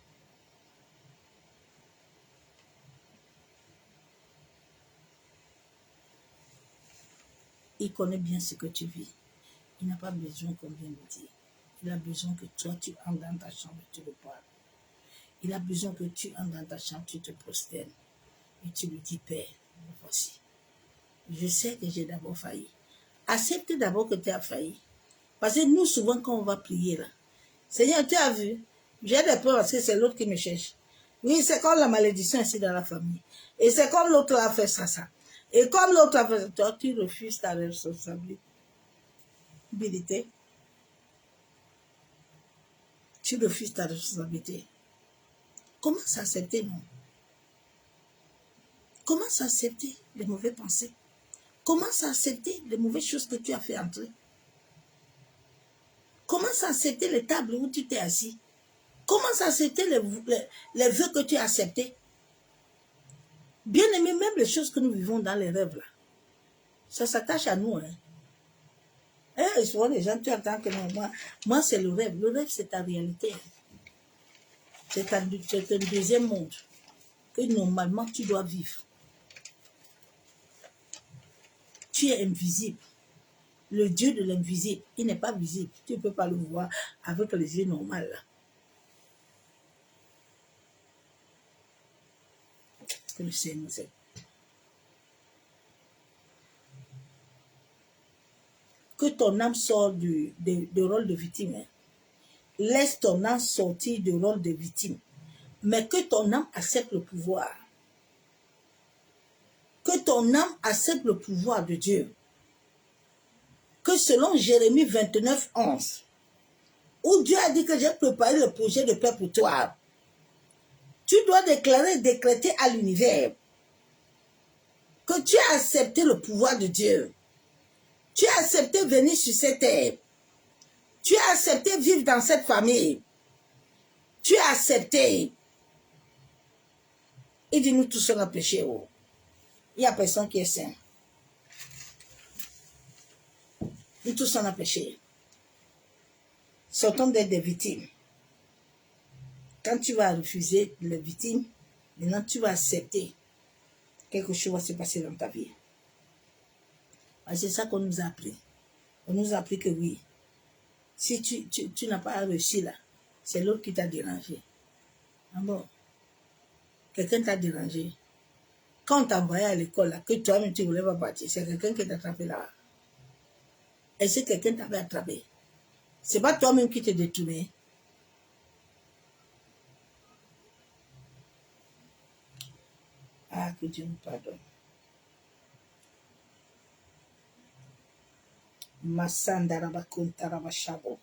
Il connaît bien ce que tu vis. Il n'a pas besoin qu'on vienne le dire. Il a besoin que toi, tu entres dans ta chambre et tu le parles. Il a besoin que tu entres dans ta chambre, tu te prosternes et tu lui dis, Père, voici. Je sais que j'ai d'abord failli. Accepte d'abord que tu as failli. Parce que nous, souvent, quand on va prier là, Seigneur, tu as vu, j'ai des preuves parce que c'est l'autre qui me cherche. Oui, c'est comme la malédiction ici dans la famille. Et c'est comme l'autre a fait ça. Et comme l'autre a fait ça, toi, tu refuses ta responsabilité. Tu refuses ta responsabilité. Comment s'accepter, non? Comment s'accepter les mauvaises pensées? Comment s'accepter les mauvaises choses que tu as fait entrer? Comment s'accepter les tables où tu t'es assis? Comment s'accepter les vœux que tu as acceptés? Bien aimé, même les choses que nous vivons dans les rêves, là, ça s'attache à nous. Hein? Et souvent, les gens, tu entends que non, moi c'est le rêve. Le rêve, c'est ta réalité. C'est un deuxième monde que normalement tu dois vivre. Tu es invisible. Le Dieu de l'invisible, il n'est pas visible. Tu ne peux pas le voir avec les yeux normaux. Là. Que le Seigneur nous aide. Que ton âme sorte du rôle de victime. Hein. Laisse ton âme sortir du rôle de victime. Mais que ton âme accepte le pouvoir. Que ton âme accepte le pouvoir de Dieu. Que selon Jérémie 29, 11, où Dieu a dit que j'ai préparé le projet de paix pour toi, tu dois décréter à l'univers que tu as accepté le pouvoir de Dieu. Tu as accepté venir sur cette terre. Tu as accepté vivre dans cette famille. Tu as accepté. Il dit nous tous sommes péché. Oh. Il n'y a personne qui est saint. Nous tous sommes péché. Sortons d'être des victimes. Quand tu vas refuser les victimes, maintenant tu vas accepter. Quelque chose va se passer dans ta vie. C'est ça qu'on nous a appris. On nous a appris que oui, si tu n'as pas réussi là, c'est l'autre qui t'a dérangé. Ah bon? Quelqu'un t'a dérangé. Quand on t'a envoyé à l'école, là, que toi-même tu ne voulais pas partir, c'est quelqu'un qui t'a attrapé là. Et si quelqu'un t'avait attrapé, ce n'est pas toi-même qui t'es détourné. Ah, que Dieu nous pardonne. Masandaraba kuntaraba shabo.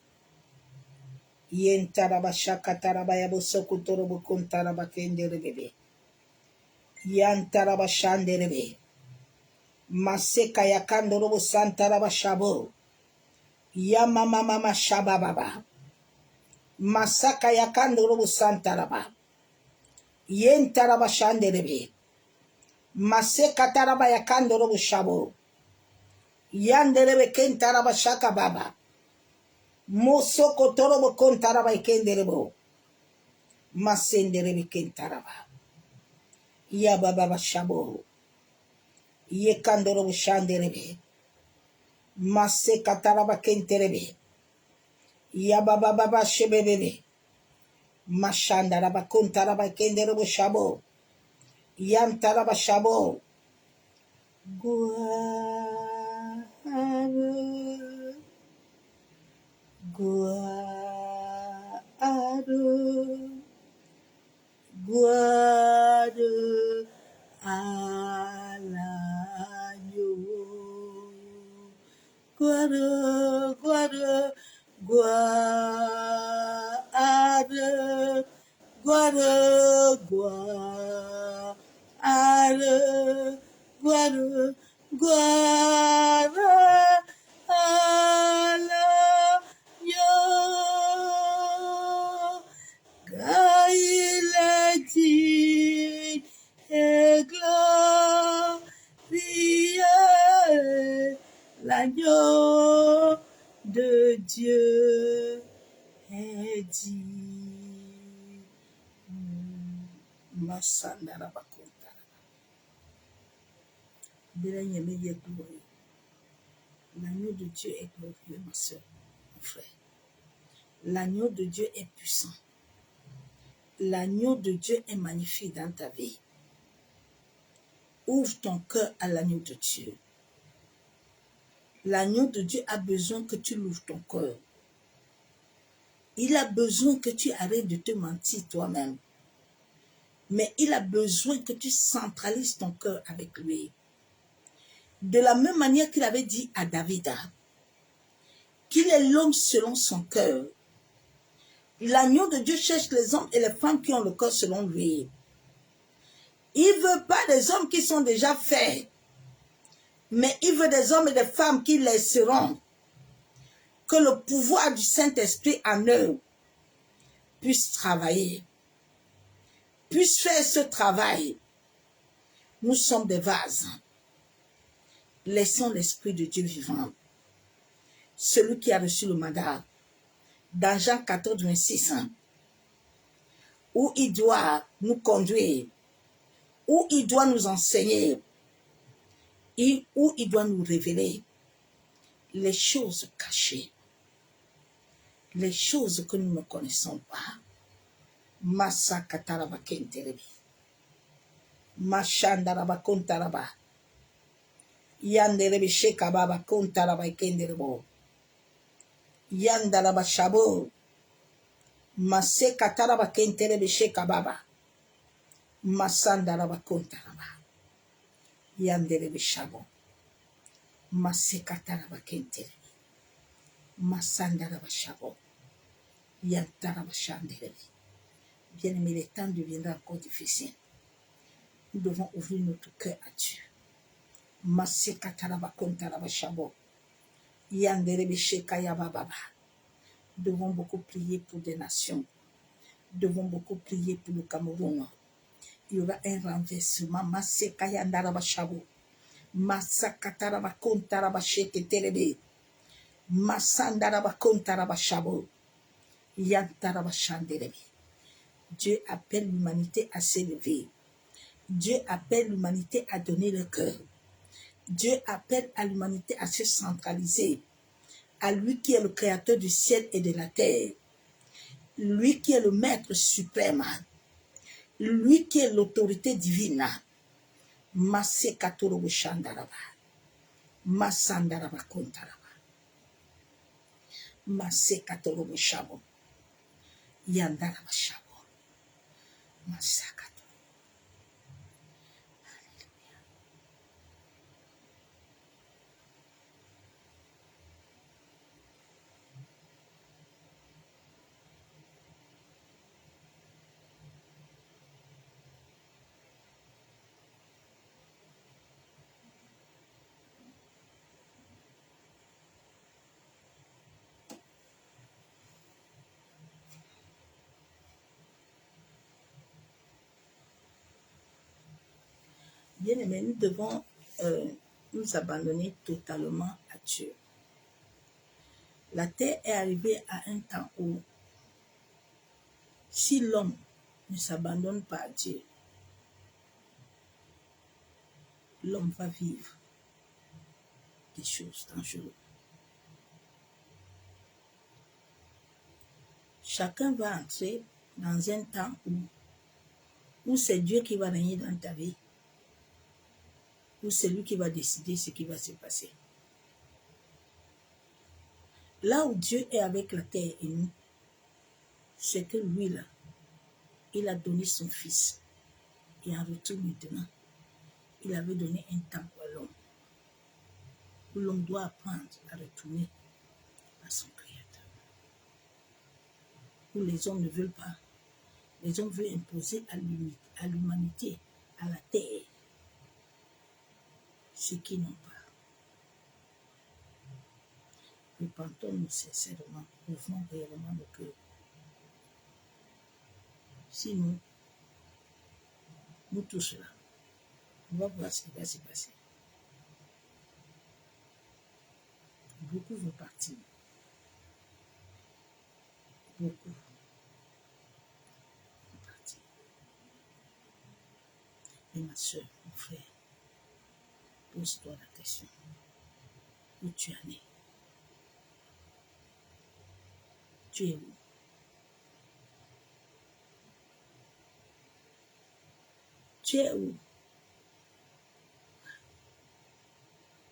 Yentaraba shakataraba yabo sokutorobo kuntaraba kenderebebe. Yantaraba shanderebe. Maseka yakandorobo santaraba shabo. Yamama mama shabababa. Masaka yakandorobo santaraba. Yentaraba shanderebe. Maseka taraba yakandorobo shabo. Yanderebe kentaraba shaka baba. Mosoko torobo kontaraba ikenderebo. Masenderebe kentaraba. Ya baba shabo. Ye kandorobo shanderebe. Maseka taraba kenterebe. Ya baba shebebebe. Mashandaraba kontaraba ikenderebo shabo. Yantaraba shabo. Guaro. Guado, guado al año. Guado, guado, guado, guado, guado, guado, guado al año. Car il est digne et glorieux, l'agneau de Dieu est dit. Masandara bakonta. L'agneau de Dieu est glorieux, ma soeur, mon frère. L'agneau de Dieu est puissant. L'agneau de Dieu est magnifique dans ta vie. Ouvre ton cœur à l'agneau de Dieu. L'agneau de Dieu a besoin que tu l'ouvres ton cœur. Il a besoin que tu arrêtes de te mentir toi-même. Mais il a besoin que tu centralises ton cœur avec lui. De la même manière qu'il avait dit à David, qu'il est l'homme selon son cœur. L'agneau de Dieu cherche les hommes et les femmes qui ont le cœur selon lui. Il ne veut pas des hommes qui sont déjà faits, mais il veut des hommes et des femmes qui laisseront que le pouvoir du Saint-Esprit en eux puisse travailler, puisse faire ce travail. Nous sommes des vases. Laissons l'Esprit de Dieu vivant. Celui qui a reçu le mandat, dans Jean 14, 26, où il doit nous conduire, où il doit nous enseigner, et où il doit nous révéler les choses cachées, les choses que nous ne connaissons pas. Massa kataraba kenterebi. Mashandaraba kontaraba. Yanderebi shekababa kontaraba kenderebo. Yandaraba shabo. Masse kataraba kenterebi shekababa. Masandaraba kontaraba. Yanderebi shabo. Masse kataraba kenterebi. Masandaraba shabo. Yantaraba shanderebi. Bien-aimé, le temps deviendra encore difficile. Nous devons ouvrir notre cœur à Dieu. Masse kataraba kontaraba shabo. Yanderebi shekayababa. Nous devons beaucoup prier pour des nations. Nous devons beaucoup prier pour le Cameroun. Il y aura un renversement. Masse kayandaraba shabo. Massa kataraba kontaraba sheketerebe. Massandaraba kontaraba shabo. Yantaraba shanderebe. Dieu appelle l'humanité à s'élever. Dieu appelle l'humanité à donner le cœur. Dieu appelle à l'humanité à se centraliser. À lui qui est le créateur du ciel et de la terre. Lui qui est le maître suprême. Lui qui est l'autorité divine. Masse katorobo shandaraba. Massandaraba kontaraba. Masse katorobo shabo. Yandaraba shabo. Massakato. Bien aimé, nous devons nous abandonner totalement à Dieu. La terre est arrivée à un temps où si l'homme ne s'abandonne pas à Dieu, l'homme va vivre des choses dangereuses. Chacun va entrer dans un temps où c'est Dieu qui va régner dans ta vie, où c'est lui qui va décider ce qui va se passer. Là où Dieu est avec la terre et nous, c'est que lui là, il a donné son fils. Et en retour maintenant, il avait donné un temps à l'homme, où l'homme doit apprendre à retourner à son Créateur. Où les hommes ne veulent pas. Les hommes veulent imposer à l'humanité, à la terre, ce qu'ils n'ont pas. Repentons-nous sincèrement, ouvrons réellement le cœur. Sinon, nous tous là, on va voir ce qui va se passer. Beaucoup vont partir. Beaucoup vont partir. Et ma soeur, mon frère, pose-toi la question. Où tu en es? Tu es où? Tu es où?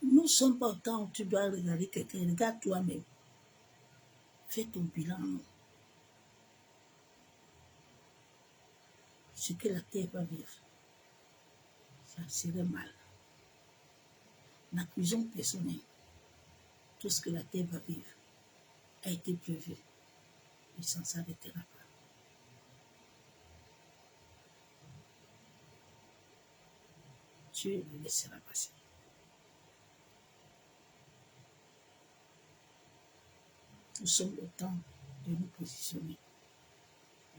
Nous ne sommes pas au temps où tu dois regarder quelqu'un. Regarde toi-même. Fais ton bilan. Ce que la terre va vivre, ça serait mal. N'accusons personne. Tout ce que la terre va vivre a été prévu. Et ça ne s'arrêtera pas. Dieu le laissera passer. Nous sommes au temps de nous positionner,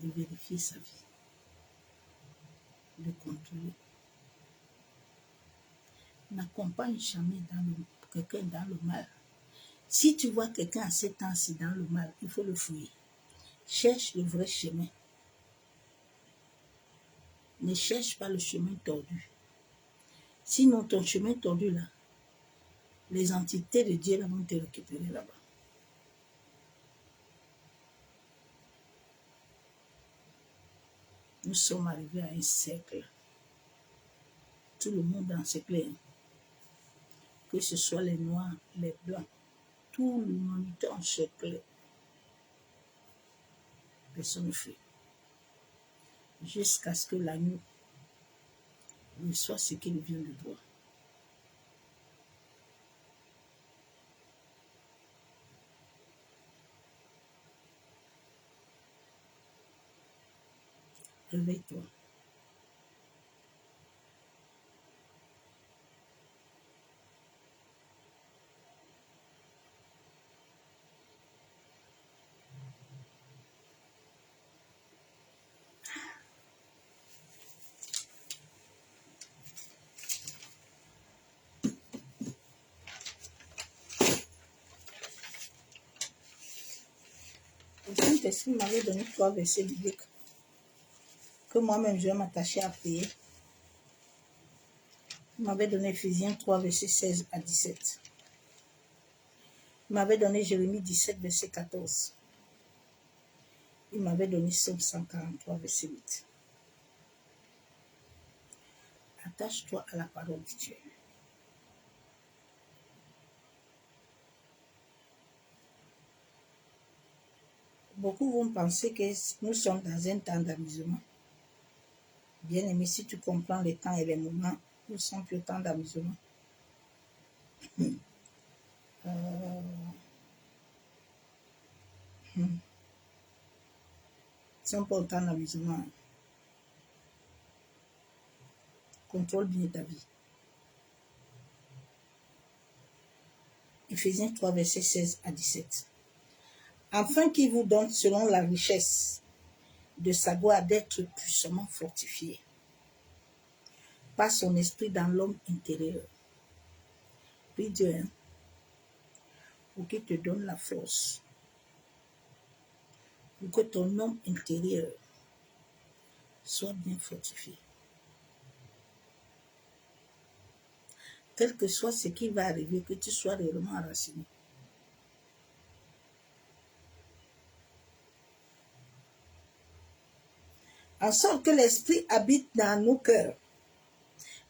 de vérifier sa vie, de contrôler. N'accompagne jamais quelqu'un dans le mal. Si tu vois quelqu'un à cet temps-ci dans le mal, il faut le fuir. Cherche le vrai chemin. Ne cherche pas le chemin tordu. Sinon, ton chemin tordu là, les entités de Dieu là vont te récupérer là-bas. Nous sommes arrivés à un siècle. Tout le monde en siècle. Que ce soit les noirs, les blancs, tout l'humanité en siècle. Personne ne fait. Jusqu'à ce que l'agneau reçoit ce qu'il vient de voir. Réveille-toi. Le Saint-Esprit m'avait donné 3 versets bibliques que moi-même je vais m'attacher à prier. Il m'avait donné Ephésiens 3, versets 16 à 17. Il m'avait donné Jérémie 17, verset 14. Il m'avait donné Somme 143, verset 8. Attache-toi à la parole de Dieu. Beaucoup vont penser que nous sommes dans un temps d'amusement. Bien aimé, si tu comprends les temps et les moments, nous ne sommes plus au temps d'amusement. Nous ne sommes pas au temps d'amusement. Contrôle bien ta vie. Ephésiens 3, versets 16 à 17. Afin qu'il vous donne, selon la richesse de sa gloire, d'être puissamment fortifié par son esprit dans l'homme intérieur. Puis Dieu, hein, pour qu'il te donne la force, pour que ton homme intérieur soit bien fortifié. Quel que soit ce qui va arriver, que tu sois réellement enraciné. En sorte que l'esprit habite dans nos cœurs,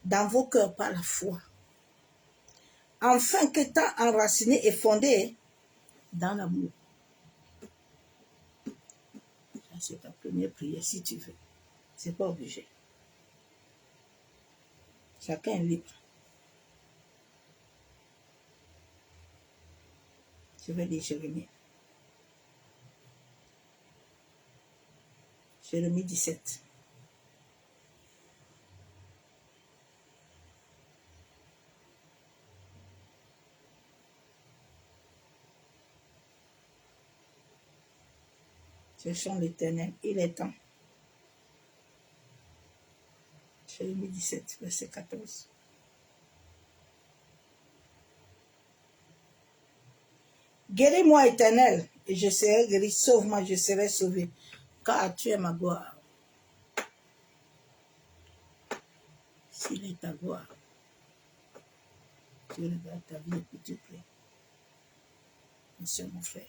dans vos cœurs par la foi. Afin qu'étant enraciné et fondé dans l'amour. C'est ta première prière si tu veux. C'est pas obligé. Chacun est libre. Je vais lire Jérémie. Jérémie 17. Cherchons l'Éternel, il est temps. Jérémie 17, verset 14. Guéris-moi, Éternel, et je serai guéri. Sauve-moi, je serai sauvé. Car tu es ma gloire. S'il est ta gloire, tu regardes ta vie et puis tu pries. Monsieur mon frère.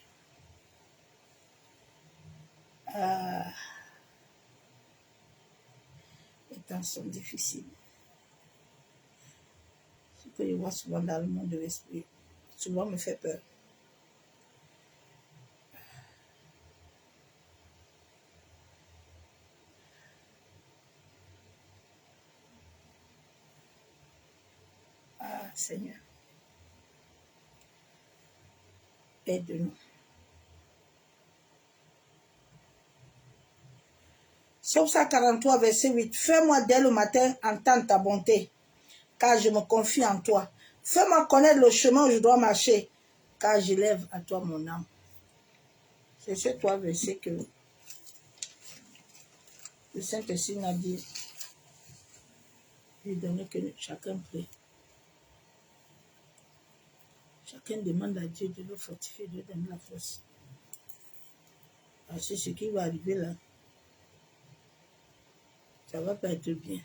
Les temps sont difficiles. Ce que je vois souvent dans le monde de l'esprit, souvent me fait peur. Seigneur, aide-nous. Psaume 143, verset 8. Fais-moi dès le matin entendre ta bonté, car je me confie en toi. Fais-moi connaître le chemin où je dois marcher, car j'élève à toi mon âme. C'est ces trois versets que le Saint-Esprit a dit. Il donne que chacun prie. Chacun demande à Dieu de le fortifier, de donner la force. Parce que ce qui va arriver là, ça ne va pas être bien.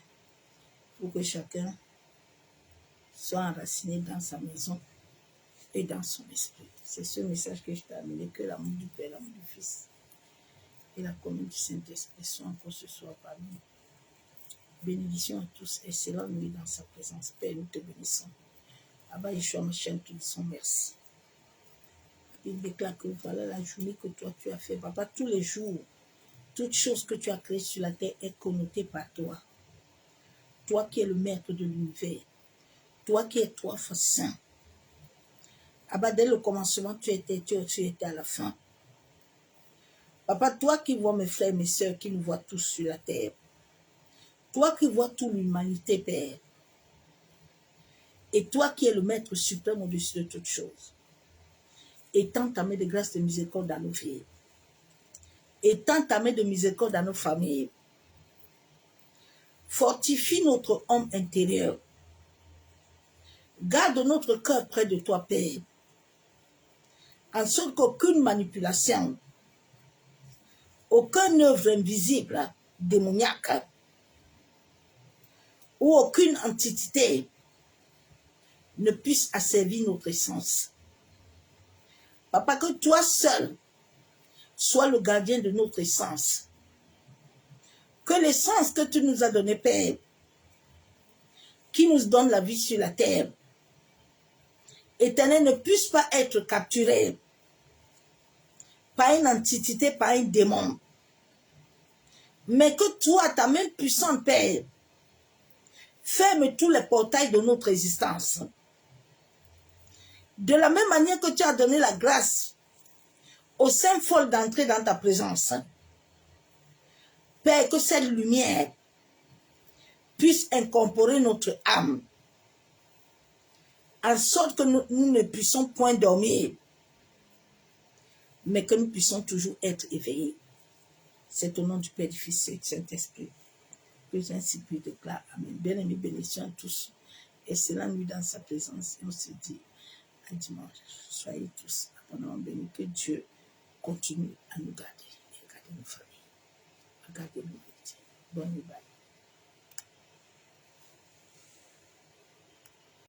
Pour que chacun soit enraciné dans sa maison et dans son esprit. C'est ce message que je t'ai amené, que l'amour du Père, l'amour du Fils et la communion du Saint-Esprit soient encore ce soir parmi nous. Bénédiction à tous et célèbre-nous dans sa présence. Père, nous te bénissons. Abba Yeshua, ma chaîne, te disons merci. Il déclare que voilà la journée que toi tu as fait. Papa, tous les jours, toute chose que tu as créée sur la terre est connotée par toi. Toi qui es le maître de l'univers. Toi qui es trois fois saint. Abba, dès le commencement, tu étais à la fin. Papa, toi qui vois mes frères et mes sœurs, qui nous voient tous sur la terre. Toi qui vois toute l'humanité, Père. Et toi qui es le maître suprême au-dessus de toutes choses. Étends ta main de grâce et de miséricorde dans nos vies. Étends ta main de miséricorde dans nos familles. Fortifie notre homme intérieur. Garde notre cœur près de toi, Père. En sorte qu'aucune manipulation, aucune œuvre invisible, démoniaque, ou aucune entité ne puisse asservir notre essence. Papa, que toi seul sois le gardien de notre essence. Que l'essence que tu nous as donnée, Père, qui nous donne la vie sur la terre, Éternel, ne puisse pas être capturée par une entité, par un démon. Mais que toi, ta main puissante, Père, ferme tous les portails de notre existence. De la même manière que tu as donné la grâce aux saints folles d'entrer dans ta présence. Père, que cette lumière puisse incorporer notre âme, en sorte que nous ne puissions point dormir, mais que nous puissions toujours être éveillés. C'est au nom du Père, du Fils et du Saint-Esprit. que j'ai ainsi pu déclarer. Amen. Bien-aimés, bénédiction à tous. Excellente nuit dans sa présence. Et on se dit à dimanche. Soyez tous abondamment bénis. Que Dieu continue à nous garder et garder nos familles, à garder nos métiers. Bonne nuit.